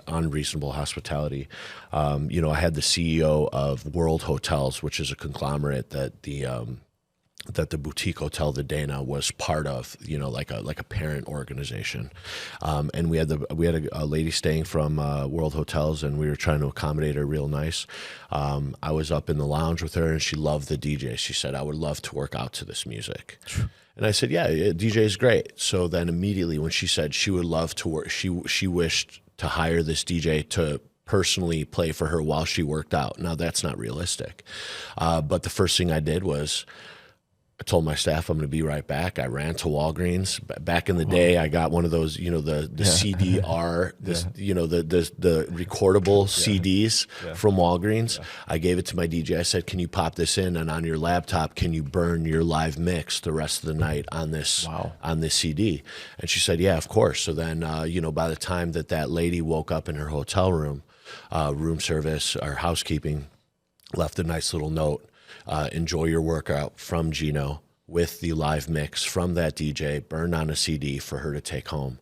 unreasonable hospitality. You know, I had the CEO of World Hotels, which is a conglomerate that the boutique hotel, the Dana, was part of, you know, like a parent organization. And we had a lady staying from World Hotels, and we were trying to accommodate her real nice. I was up in the lounge with her, and she loved the DJ. She said, I would love to work out to this music. And I said, yeah, DJ is great. So then immediately when she said she would love to work, she wished to hire this DJ to personally play for her while she worked out. Now, that's not realistic. But the first thing I did was, I told my staff I'm going to be right back. I ran to Walgreens. Back in the day, I got one of those, you know, the CDR, you know, the recordable CDs from Walgreens. I gave it to my DJ. I said, can you pop this in, and on your laptop, can you burn your live mix the rest of the night on this CD? And she said, yeah, of course. So then, you know, by the time that lady woke up in her hotel room, room service or housekeeping left a nice little note. Enjoy your workout from Gino, with the live mix from that DJ burned on a CD for her to take home.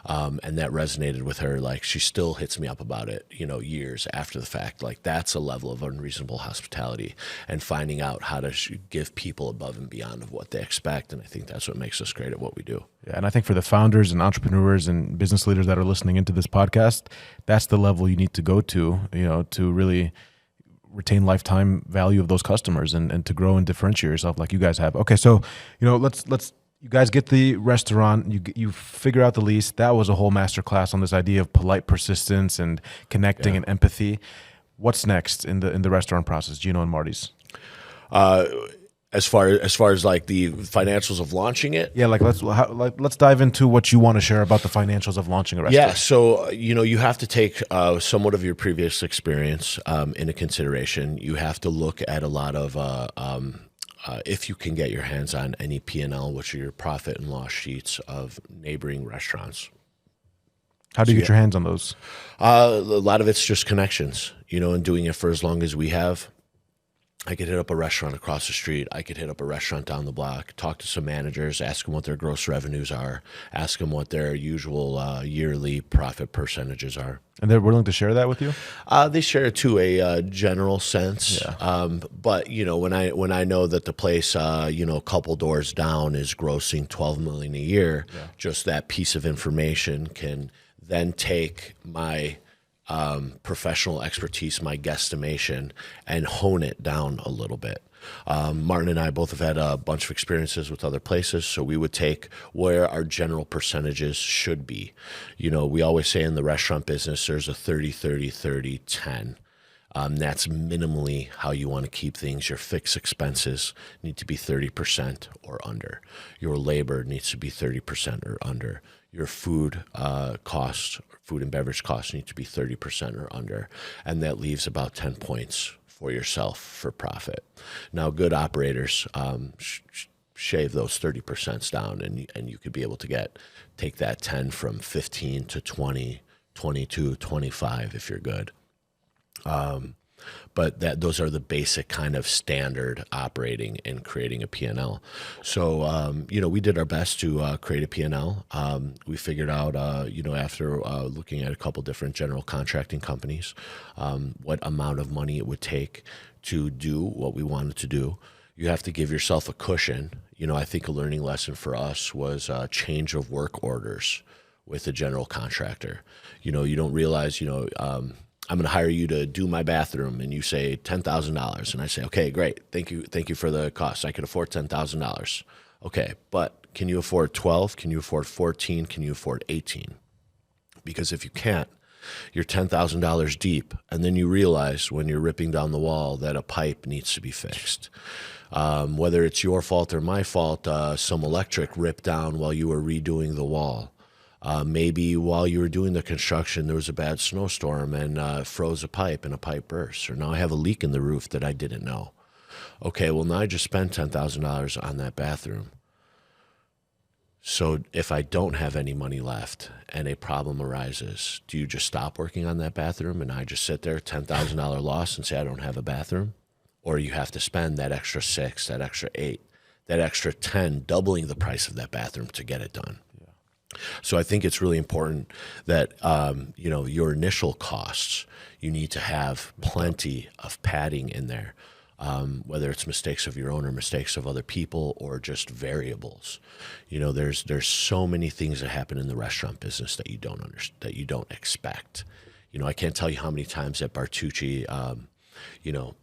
And that resonated with her. Like, she still hits me up about it, you know, years after the fact. Like, that's a level of unreasonable hospitality, and finding out how to give people above and beyond of what they expect. And I think that's what makes us great at what we do. Yeah, and I think for the founders and entrepreneurs and business leaders that are listening into this podcast, that's the level you need to go to, you know, to really retain lifetime value of those customers, and to grow and differentiate yourself like you guys have. Okay, so, you know, let's you guys get the restaurant, you figure out the lease. That was a whole masterclass on this idea of polite persistence and connecting and empathy. What's next in the restaurant process, Gino and Martys? As far as like the financials of launching it. Yeah, let's dive into what you want to share about the financials of launching a restaurant. Yeah, so you have to take somewhat of your previous experience into consideration. You have to look at a lot of if you can get your hands on any P&L, which are your profit and loss sheets of neighboring restaurants. How do you get your hands on those? A lot of it's just connections, and doing it for as long as we have. I could hit up a restaurant across the street. I could hit up a restaurant down the block, talk to some managers, ask them what their gross revenues are, ask them what their usual yearly profit percentages are. And they're willing to share that with you? They share it to a general sense. Yeah. But, when I know that the place, a couple doors down is grossing $12 million a year, just that piece of information can then take my professional expertise, my guesstimation, and hone it down a little bit. Martin and I both have had a bunch of experiences with other places, so we would take where our general percentages should be. We always say in the restaurant business, there's a 30-30-30-10. That's minimally how you want to keep things. Your fixed expenses need to be 30% or under. Your labor needs to be 30% or under. Your food costs, food and beverage costs need to be 30% or under. And that leaves about 10 points for yourself for profit. Now, good operators shave those 30% down, and you could be able to take that 10 from 15 to 20, 22, 25 if you're good. But those are the basic kind of standard operating and creating a P&L. So, we did our best to create a P&L. We figured out, after looking at a couple different general contracting companies, what amount of money it would take to do what we wanted to do. You have to give yourself a cushion. I think a learning lesson for us was change of work orders with a general contractor. You don't realize, I'm going to hire you to do my bathroom, and you say $10,000, and I say, okay, great, thank you for the cost. I can afford $10,000. Okay, but can you afford 12? Can you afford 14? Can you afford 18? Because if you can't, you're $10,000 deep, and then you realize when you're ripping down the wall that a pipe needs to be fixed. Whether it's your fault or my fault, some electric ripped down while you were redoing the wall. Maybe while you were doing the construction, there was a bad snowstorm and froze a pipe and a pipe burst. Or now I have a leak in the roof that I didn't know. Okay, well, now I just spent $10,000 on that bathroom. So if I don't have any money left and a problem arises, do you just stop working on that bathroom and I just sit there, $10,000 loss, and say I don't have a bathroom? Or you have to spend that extra 6, that extra 8, that extra 10, doubling the price of that bathroom to get it done. So I think it's really important that, your initial costs, you need to have plenty of padding in there, whether it's mistakes of your own or mistakes of other people or just variables. There's so many things that happen in the restaurant business that you don't expect. I can't tell you how many times at Bartucci,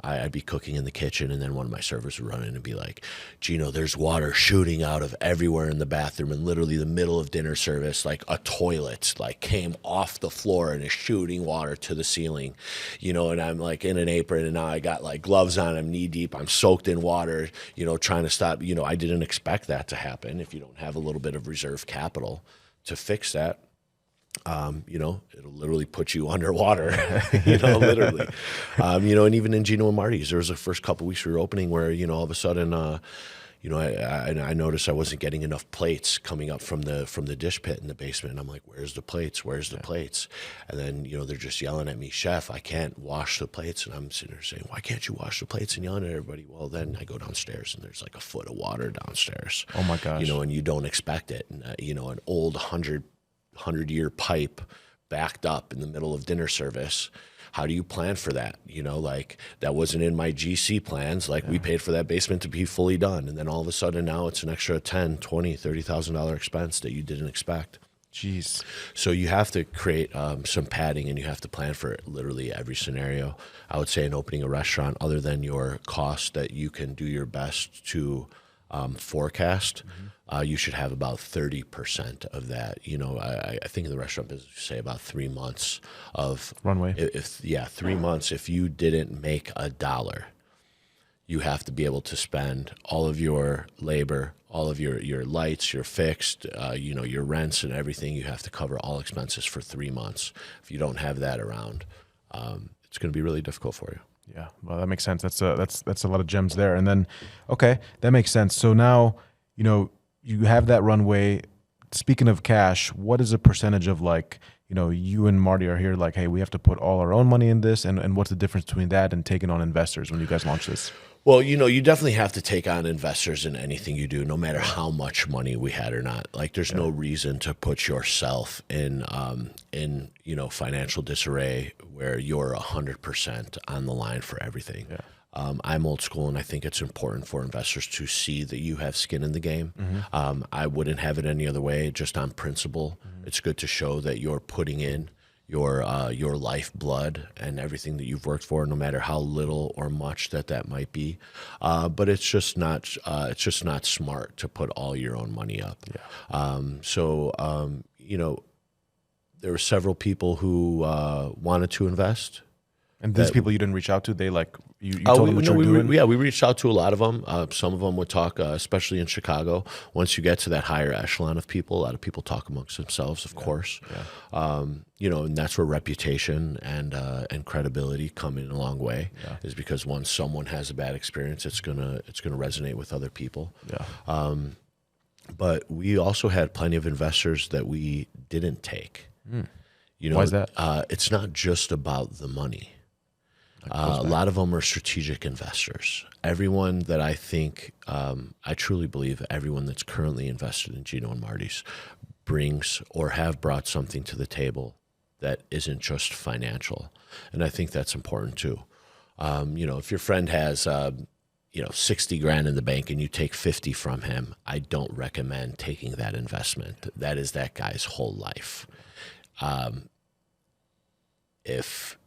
I'd be cooking in the kitchen, and then one of my servers would run in and be like, Gino, there's water shooting out of everywhere in the bathroom, and literally the middle of dinner service, like a toilet came off the floor and is shooting water to the ceiling, and I'm like in an apron, and now I got like gloves on, I'm knee deep, I'm soaked in water, trying to stop. I didn't expect that to happen. If you don't have a little bit of reserve capital to fix that, it'll literally put you underwater, literally. And even in Gino and Martys, there was the first couple weeks we were opening where, all of a sudden, I noticed I wasn't getting enough plates coming up from the dish pit in the basement. And I'm like, where's the plates? Where's the plates? And then, they're just yelling at me, Chef, I can't wash the plates. And I'm sitting there saying, why can't you wash the plates? And yelling at everybody. Well, then I go downstairs and there's like a foot of water downstairs. Oh my gosh. And you don't expect it. And, an old 100-year pipe backed up in the middle of dinner service. How do you plan for that? That wasn't in my GC plans. We paid for that basement to be fully done. And then all of a sudden now it's an extra $10,000, $20,000, $30,000 expense that you didn't expect. Jeez. So you have to create some padding, and you have to plan for literally every scenario. I would say in opening a restaurant, other than your cost that you can do your best to forecast, you should have about 30% of that. I think in the restaurant business, you say about 3 months of runway. 3 months. If you didn't make $1, you have to be able to spend all of your labor, all of your lights, your fixed, your rents and everything. You have to cover all expenses for 3 months. If you don't have that around, it's going to be really difficult for you. Yeah, well, that makes sense. That's a lot of gems there. And then, okay, that makes sense. So now, you have that runway. Speaking of cash, what is a percentage of like, you and Marty are here like, hey, we have to put all our own money in this, and what's the difference between that and taking on investors when you guys launch this? Well, you definitely have to take on investors in anything you do, no matter how much money we had or not. Like, there's no reason to put yourself in financial disarray where you're 100% on the line for everything. Yeah. I'm old school, and I think it's important for investors to see that you have skin in the game. Mm-hmm. I wouldn't have it any other way, just on principle. Mm-hmm. It's good to show that you're putting in your lifeblood and everything that you've worked for, no matter how little or much that might be. But it's just not smart to put all your own money up. Yeah. There were several people who wanted to invest. And these people you didn't reach out to, they like you told them what you were doing? We reached out to a lot of them. Some of them would talk, especially in Chicago. Once you get to that higher echelon of people, a lot of people talk amongst themselves, of course. Yeah. And that's where reputation and credibility come in a long way. Yeah. Is because once someone has a bad experience, it's gonna resonate with other people. Yeah. But we also had plenty of investors that we didn't take. Mm. Why is that? It's not just about the money. A lot of them are strategic investors. Everyone that I think, I truly believe everyone that's currently invested in Gino and Martys brings or have brought something to the table that isn't just financial. And I think that's important too. If your friend has, 60 grand in the bank and you take 50 from him, I don't recommend taking that investment. That is that guy's whole life. If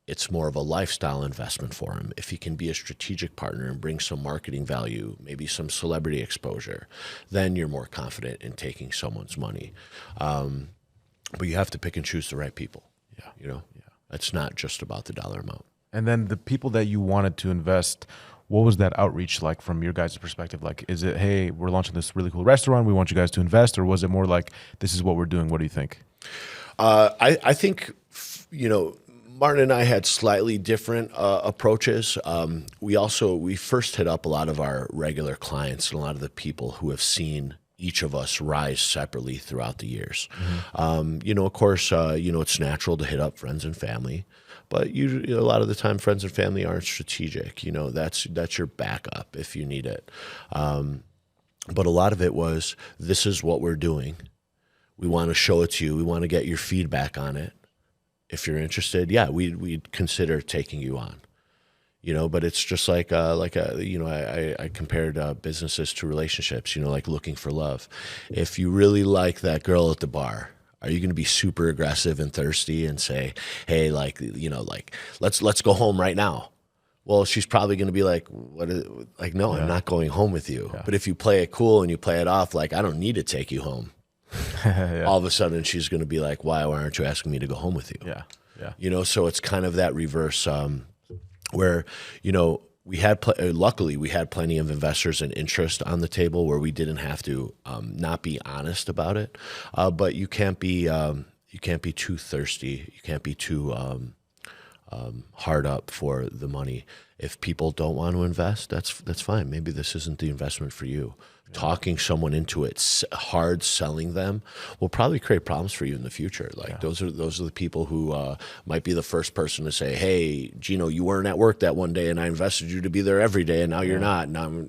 it's more of a lifestyle investment for him, if he can be a strategic partner and bring some marketing value, maybe some celebrity exposure, then you're more confident in taking someone's money. But you have to pick and choose the right people. Yeah. It's not just about the dollar amount. And then the people that you wanted to invest, what was that outreach like from your guys' perspective? Like, is it, hey, we're launching this really cool restaurant, we want you guys to invest, or was it more like, this is what we're doing, what do you think? I think, Martin and I had slightly different approaches. We first hit up a lot of our regular clients and a lot of the people who have seen each of us rise separately throughout the years. Mm-hmm. Of course, it's natural to hit up friends and family, but a lot of the time friends and family aren't strategic. That's your backup if you need it. But a lot of it was, this is what we're doing. We want to show it to you. We want to get your feedback on it. If you're interested, we'd consider taking you on. But it's just I compared businesses to relationships. Like looking for love. If you really like that girl at the bar, are you going to be super aggressive and thirsty and say, "Hey, let's go home right now"? Well, she's probably going to be like, no, I'm not going home with you. Yeah. But if you play it cool and you play it off like, I don't need to take you home. Yeah. All of a sudden she's going to be like, why aren't you asking me to go home with you? Yeah. So it's kind of that reverse, where, luckily we had plenty of investors and interest on the table where we didn't have to, not be honest about it. But you can't be too thirsty. You can't be too, hard up for the money. If people don't want to invest, that's fine. Maybe this isn't the investment for you. Talking someone into it, hard selling them, will probably create problems for you in the future. Those are the people who might be the first person to say, "Hey, Gino, you weren't at work that one day, and I invested you to be there every day, and now you're not. And I'm,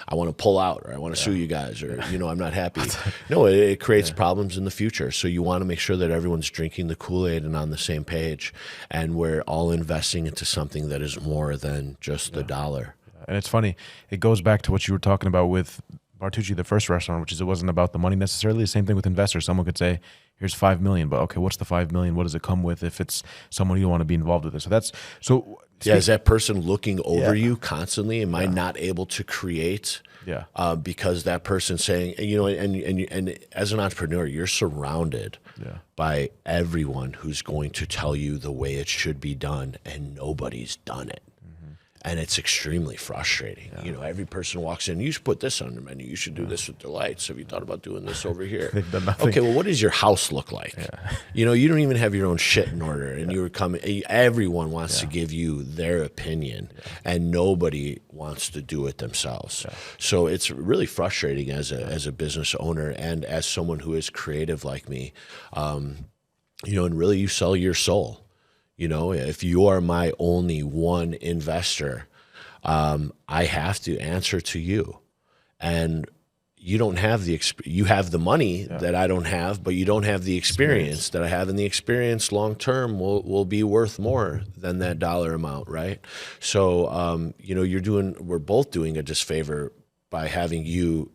I want to pull out, or I want to sue you guys, or I'm not happy." No, it creates problems in the future. So you want to make sure that everyone's drinking the Kool-Aid and on the same page, and we're all investing into something that is more than just the dollar. And it's funny, it goes back to what you were talking about with Bartucci, the first restaurant, which is it wasn't about the money necessarily. The same thing with investors. Someone could say, here's $5 million, but okay, what's the $5 million? What does it come with if it's someone you don't want to be involved with it? Is that person looking over you constantly? Am I not able to create? Because that person's saying, and as an entrepreneur, you're surrounded by everyone who's going to tell you the way it should be done, and nobody's done it. And it's extremely frustrating. Every person walks in, you should put this on the menu. You should do this with the lights. Have you thought about doing this over here? They've done nothing. Okay, well, what does your house look like? You don't even have your own shit in order. And you're coming, everyone wants to give you their opinion, and nobody wants to do it themselves. So it's really frustrating as a business owner and as someone who is creative like me, and really you sell your soul. If you are my only one investor, I have to answer to you. And you don't have you have the money that I don't have, but you don't have the experience that I have. And the experience long term will be worth more than that dollar amount, right? So, we're both doing a disfavor by having you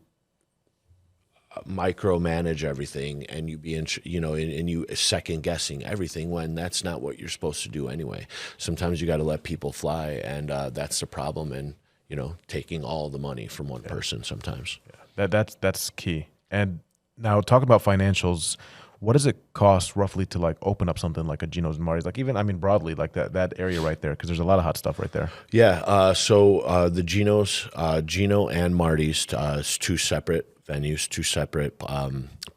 micromanage everything and you be and you second guessing everything when that's not what you're supposed to do anyway. Sometimes you got to let people fly, and that's the problem. And taking all the money from one person sometimes. That's key. And now talk about financials. What does it cost roughly to like open up something like a Gino's and Martys? Like broadly, like that area right there, because there's a lot of hot stuff right there. Yeah. So the Ginos, Gino and Martys, is two separate venues, two separate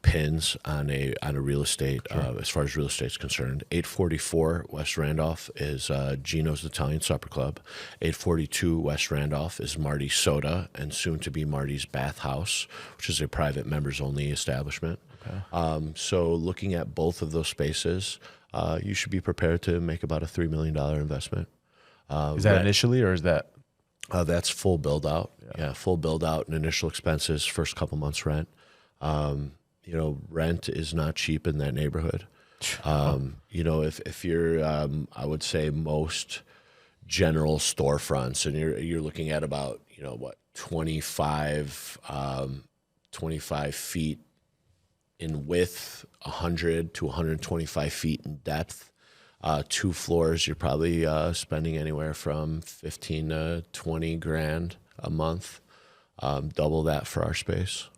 pins on a real estate. As far as real estate is concerned, 844 West Randolph is Gino's Italian Supper Club. 842 West Randolph is Marty's Soda, and soon to be Marty's Bath House, which is a private members only establishment. Okay. So looking at both of those spaces, you should be prepared to make about a $3 million investment. Is that initially, or is that? That's full build out. Yeah, full build out and initial expenses, first couple months rent. Rent is not cheap in that neighborhood. If you're, I would say most general storefronts, and you're looking at about 25 feet in width, 100 to 125 feet in depth. 2 floors, you're probably spending anywhere from 15 to 20 grand a month. Double that for our space.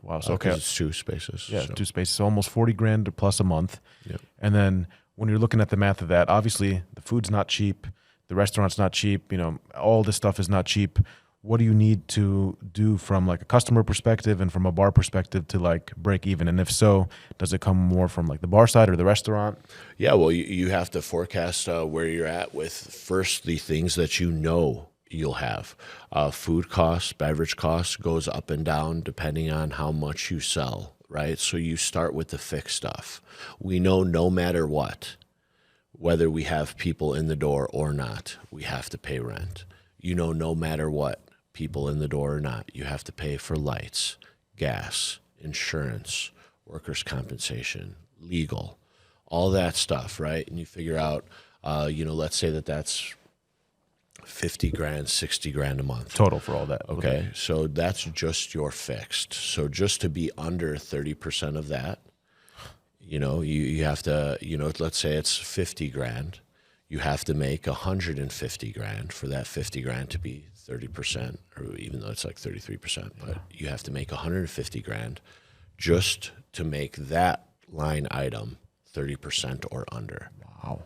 Wow. So okay, it's 2 spaces. Yeah, so. 2 spaces, so almost 40 grand plus a month. Yep. And then when you're looking at the math of that, obviously the food's not cheap, the restaurant's not cheap. All this stuff is not cheap. What do you need to do from like a customer perspective and from a bar perspective to like break even? And if so, does it come more from like the bar side or the restaurant? Yeah, well, you have to forecast where you're at with first the things that you'll have. Food costs, beverage costs goes up and down depending on how much you sell, right? So you start with the fixed stuff. We know no matter what, whether we have people in the door or not, we have to pay rent. No matter what, people in the door or not, you have to pay for lights, gas, insurance, workers' compensation, legal, all that stuff, right? And you figure out, let's say that's 50 grand, 60 grand a month. Total for all that. Okay. So that's just your fixed. So just to be under 30% of that, you have to, let's say it's 50 grand. You have to make 150 grand for that 50 grand to be 30%, or even though it's like 33%, but you have to make 150 grand just to make that line item 30% or under. Wow.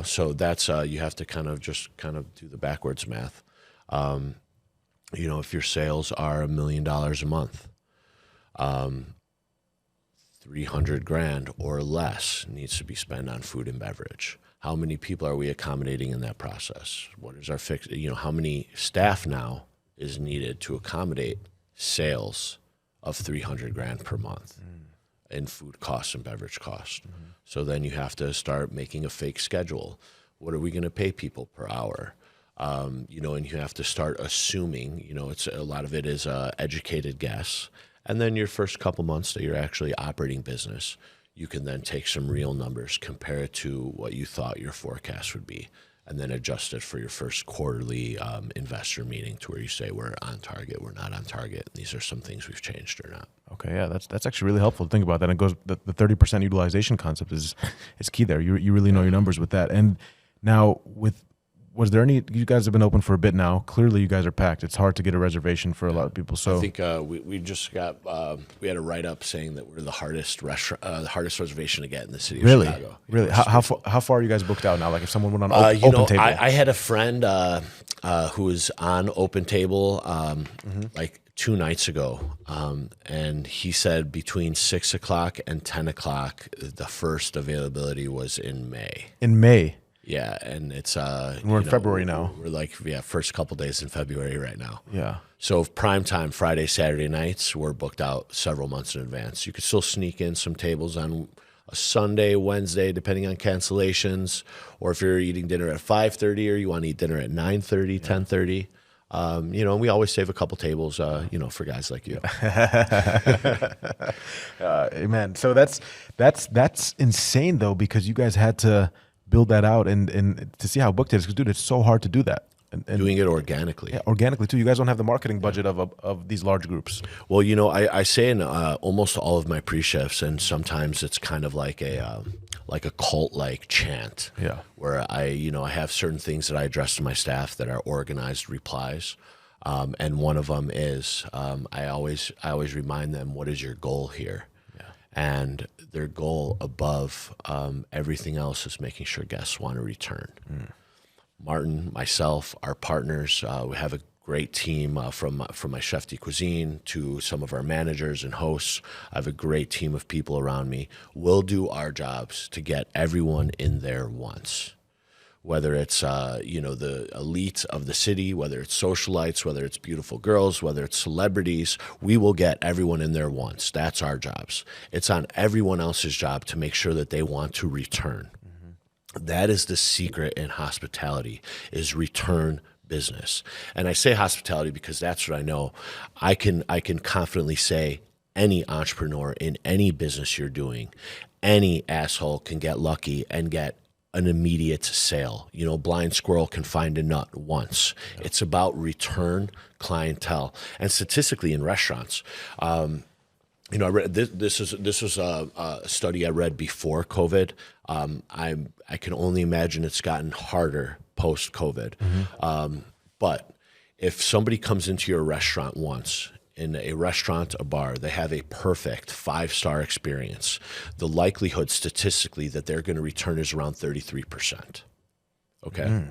So that's, you have to kind of do the backwards math. If your sales are $1 million a month, 300 grand or less needs to be spent on food and beverage. How many people are we accommodating in that process? What is our fixed, how many staff now is needed to accommodate sales of 300 grand per month in food costs and beverage costs? Mm-hmm. So then you have to start making a fake schedule. What are we going to pay people per hour? And you have to start assuming, it's a lot of it is educated guess. And then your first couple months that you're actually operating business, you can then take some real numbers, compare it to what you thought your forecast would be, and then adjust it for your first quarterly investor meeting to where you say we're on target, we're not on target, and these are some things we've changed or not. Okay, yeah, that's actually really helpful to think about that. And it goes the 30% utilization concept is key there. You really know your numbers with that. And now was there any? You guys have been open for a bit now. Clearly, you guys are packed. It's hard to get a reservation for a lot of people. So I think we just got we had a write up saying that we're the hardest restaurant, the hardest reservation to get in the city of Chicago. Really? How far are you guys booked out now? Like if someone went on open table, I had a friend. who was on Open Table like 2 nights ago, and he said between 6 o'clock and 10 o'clock, the first availability was in May. In May. Yeah, and it's We're in February now. We're like first couple days in February right now. Yeah. So prime time Friday, Saturday nights, we're booked out several months in advance. You could still sneak in some tables on a Sunday, Wednesday, depending on cancellations, or if you're eating dinner at 5:30 or you want to eat dinner at 9:30, 10:30. And we always save a couple tables, for guys like you. Amen. So that's insane though, because you guys had to build that out and to see how booked it is. Because dude, it's so hard to do that. And doing it organically. Yeah, organically too. You guys don't have the marketing budget of these large groups. Well, I say in almost all of my pre-chefs, and sometimes it's kind of like a cult-like chant. Yeah. Where I have certain things that I address to my staff that are organized replies, and one of them is I always remind them, what is your goal here? Yeah. And their goal above everything else is making sure guests want to return. Martin, myself, our partners, we have a great team from my chef de cuisine to some of our managers and hosts. I have a great team of people around me. We'll do our jobs to get everyone in there once. Whether it's the elite of the city, whether it's socialites, whether it's beautiful girls, whether it's celebrities, we will get everyone in there once. That's our jobs. It's on everyone else's job to make sure that they want to return. That is the secret in hospitality, is return business. And I say hospitality because that's what I know. I can confidently say any entrepreneur in any business you're doing, any asshole can get lucky and get an immediate sale. Blind squirrel can find a nut once. Yeah. It's about return clientele. And statistically in restaurants, I read this was a study I read before COVID. I can only imagine it's gotten harder post-COVID. But if somebody comes into your restaurant once, in a restaurant, a bar, they have a perfect 5-star experience, the likelihood statistically that they're going to return is around 33%. Okay.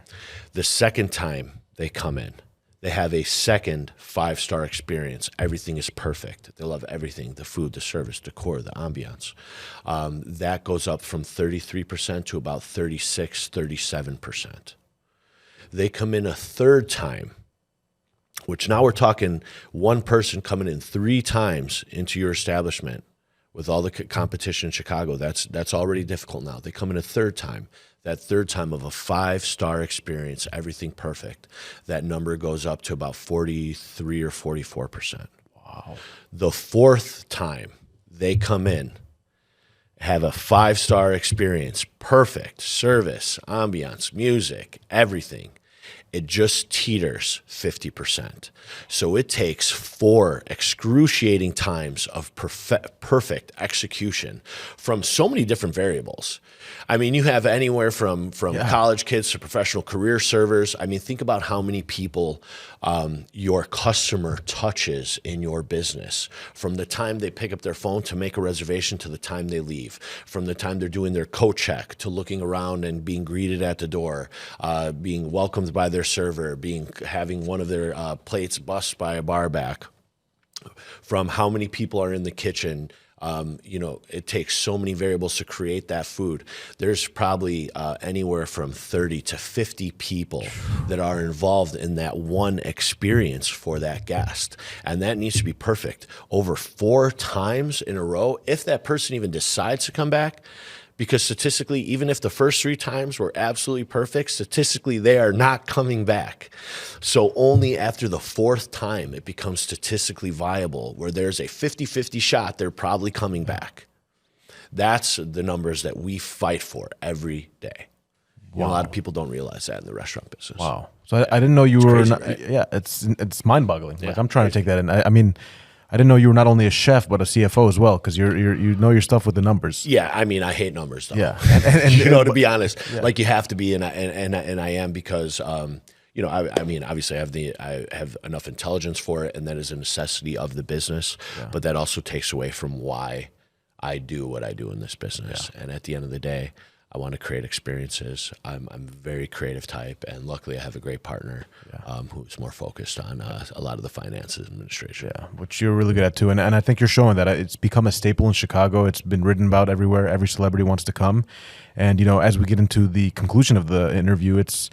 The second time they come in, they have a second 5-star experience. Everything is perfect. They love everything, the food, the service, decor, the ambiance. That goes up from 33% to about 36, 37%. They come in a third time, which now we're talking one person coming in 3 times into your establishment with all the competition in Chicago. That's already difficult now. They come in a third time. That third time of a 5-star experience, everything perfect, that number goes up to about 43 or 44%. Wow. The fourth time they come in, have a 5-star experience, perfect service, ambiance, music, everything, it just teeters 50%. So it takes 4 excruciating times of perfect execution from so many different variables. I mean, you have anywhere from college kids to professional career servers. I mean, think about how many people your customer touches in your business, from the time they pick up their phone to make a reservation to the time they leave, from the time they're doing their coat check to looking around and being greeted at the door, being welcomed by their server, having one of their plates bussed by a bar back, from how many people are in the kitchen. It takes so many variables to create that food. There's probably anywhere from 30 to 50 people that are involved in that one experience for that guest. And that needs to be perfect over 4 times in a row, if that person even decides to come back. Because statistically, even if the first 3 times were absolutely perfect, statistically, they are not coming back. So only after the 4th time, it becomes statistically viable, where there's a 50-50 shot they're probably coming back. That's the numbers that we fight for every day. Wow. A lot of people don't realize that in the restaurant business. Wow. So I didn't know you were, crazy, right? Yeah, it's mind-boggling. Yeah, like I'm trying to take that in. I mean, I didn't know you were not only a chef but a CFO as well, because you know your stuff with the numbers. Yeah, I mean, I hate numbers though. Yeah, and to be honest, yeah. like you have to be, and I am, because I mean, obviously I have enough intelligence for it, and that is a necessity of the business. Yeah. But that also takes away from why I do what I do in this business. Yeah. And at the end of the day, I want to create experiences. I'm a very creative type, and luckily I have a great partner who's more focused on a lot of the finances administration. Yeah, which you're really good at too. And I think you're showing that it's become a staple in Chicago. It's been written about everywhere. Every celebrity wants to come. And, you know, as we get into the conclusion of the interview, it's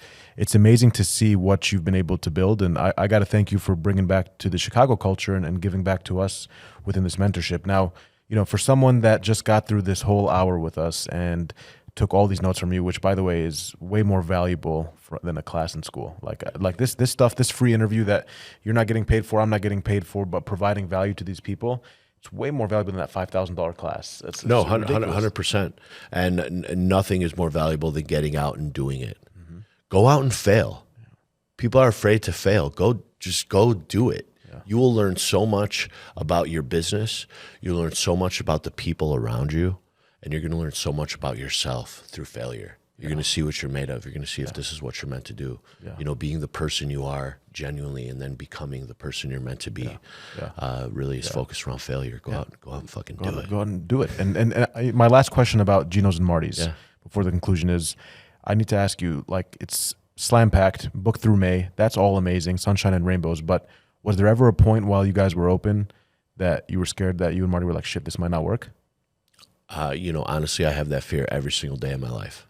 amazing to see what you've been able to build. And I got to thank you for bringing back to the Chicago culture and giving back to us within this mentorship. Now, you know, for someone that just got through this whole hour with us and took all these notes from you, which by the way is way more valuable than a class in school. Like this stuff, this free interview that you're not getting paid for, I'm not getting paid for, but providing value to these people, it's way more valuable than that $5,000 class. It's no, 100%. And nothing is more valuable than getting out and doing it. Mm-hmm. Go out and fail. People are afraid to fail. Just go do it. Yeah. You will learn so much about your business. You'll learn so much about the people around you. And you're going to learn so much about yourself through failure. You're going to see what you're made of. You're going to see if this is what you're meant to do. Yeah. You know, being the person you are genuinely, and then becoming the person you're meant to be. Really is focused around failure. Go out and fucking do it. Go out and do it. And my last question about Ginos and Martys before the conclusion is, I need to ask you, like, it's slam packed, booked through May. That's all amazing, sunshine and rainbows. But was there ever a point while you guys were open that you were scared that you and Marty were like, shit, this might not work? You know, honestly, I have that fear every single day of my life.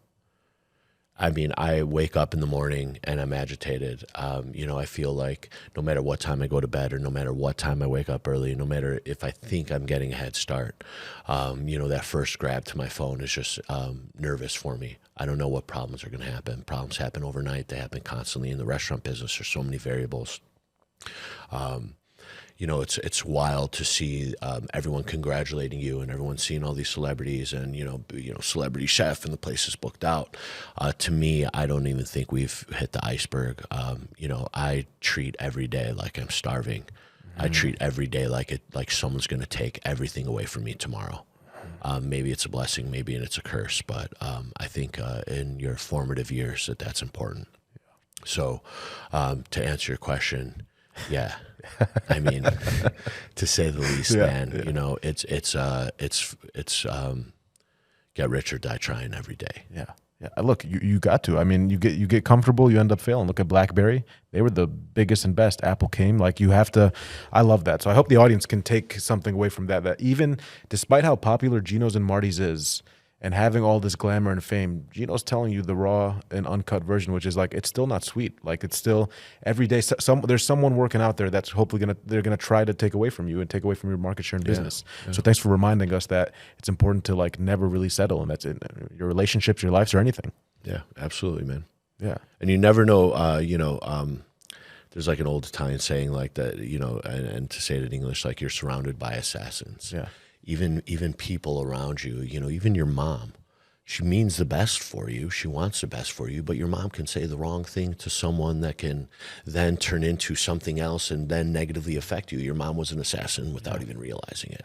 I mean, I wake up in the morning and I'm agitated. You know, I feel like no matter what time I go to bed or no matter what time I wake up early, no matter if I think I'm getting a head start, you know, that first grab to my phone is just nervous for me. I don't know what problems are going to happen. Problems happen overnight. They happen constantly in the restaurant business. There's so many variables. You know, it's wild to see everyone congratulating you and everyone seeing all these celebrities and, you know, celebrity chef and the place is booked out. To me, I don't even think we've hit the iceberg. You know, I treat every day like I'm starving. I treat every day like someone's going to take everything away from me tomorrow. Maybe it's a blessing, maybe it's a curse, but I think in your formative years that's important. So to answer your question, yeah. I mean, to say the least, man. You know, it's get rich or die trying every day. Yeah. Look, you got to. I mean, you get comfortable, you end up failing. Look at BlackBerry; they were the biggest and best. Apple came. Like, you have to. I love that. So I hope the audience can take something away from that. That even despite how popular Ginos and Martys is, and having all this glamour and fame, Gino's telling you the raw and uncut version, which is like, it's still not sweet. Like, it's still every day. There's someone working out there that's hopefully they're gonna try to take away from you and take away from your market share in business. Yeah. So thanks for reminding us that it's important to like never really settle, and that's in your relationships, your lives, or anything. Yeah, absolutely, man. Yeah, and you never know. You know, there's like an old Italian saying like that. You know, and to say it in English, like, you're surrounded by assassins. Yeah. Even people around you, you know, even your mom, she means the best for you. She wants the best for you, but your mom can say the wrong thing to someone that can then turn into something else and then negatively affect you. Your mom was an assassin without even realizing it.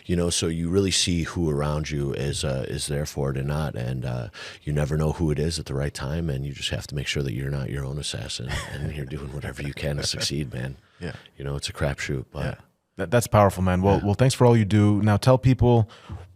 You know, so you really see who around you is there for it or not, and you never know who it is at the right time, and you just have to make sure that you're not your own assassin and you're doing whatever you can to succeed, man. Yeah. You know, it's a crapshoot, but That's powerful, man. Well, thanks for all you do. Now tell people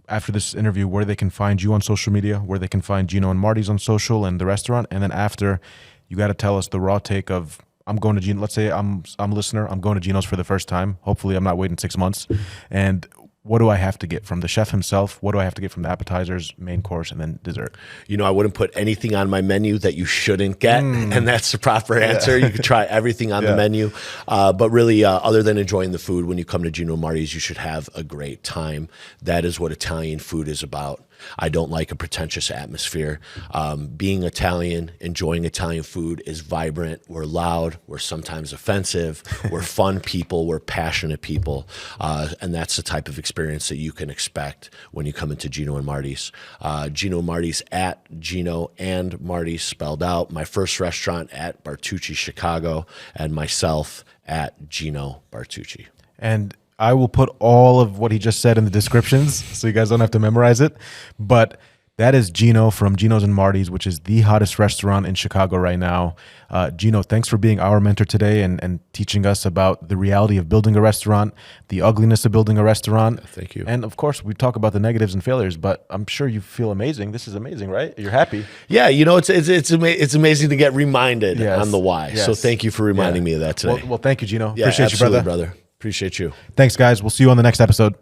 after this interview where they can find you on social media, where they can find Gino and Martys on social and the restaurant. And then after, you got to tell us the raw take of, I'm going to Gino. Let's say I'm a listener. I'm going to Gino's for the first time. Hopefully I'm not waiting 6 months. And what do I have to get from the chef himself? What do I have to get from the appetizers, main course, and then dessert? You know, I wouldn't put anything on my menu that you shouldn't get, and that's the proper answer. You could try everything on the menu, but really, other than enjoying the food, when you come to Gino and Martys, you should have a great time. That is what Italian food is about. I don't like a pretentious atmosphere. Being Italian, enjoying Italian food is vibrant. We're loud. We're sometimes offensive. We're fun people. We're passionate people. And that's the type of experience that you can expect when you come into Gino and Martys. Gino and Martys at Gino and Martys spelled out. My first restaurant at Bartucci, Chicago, and myself at Gino Bartucci. And I will put all of what he just said in the descriptions so you guys don't have to memorize it. But That is Gino from Ginos and Martys, which is the hottest restaurant in Chicago right now. Gino, thanks for being our mentor today and teaching us about the reality of building a restaurant, the ugliness of building a restaurant. Thank you. And of course, we talk about the negatives and failures, but I'm sure you feel amazing. This is amazing, right? You're happy. Yeah, you know, it's amazing to get reminded Yes. on the why. Yes. So thank you for reminding me of that today. Well, thank you, Gino. Yeah, Appreciate you, absolutely, brother. brother. Appreciate you. Thanks, guys. We'll see you on the next episode.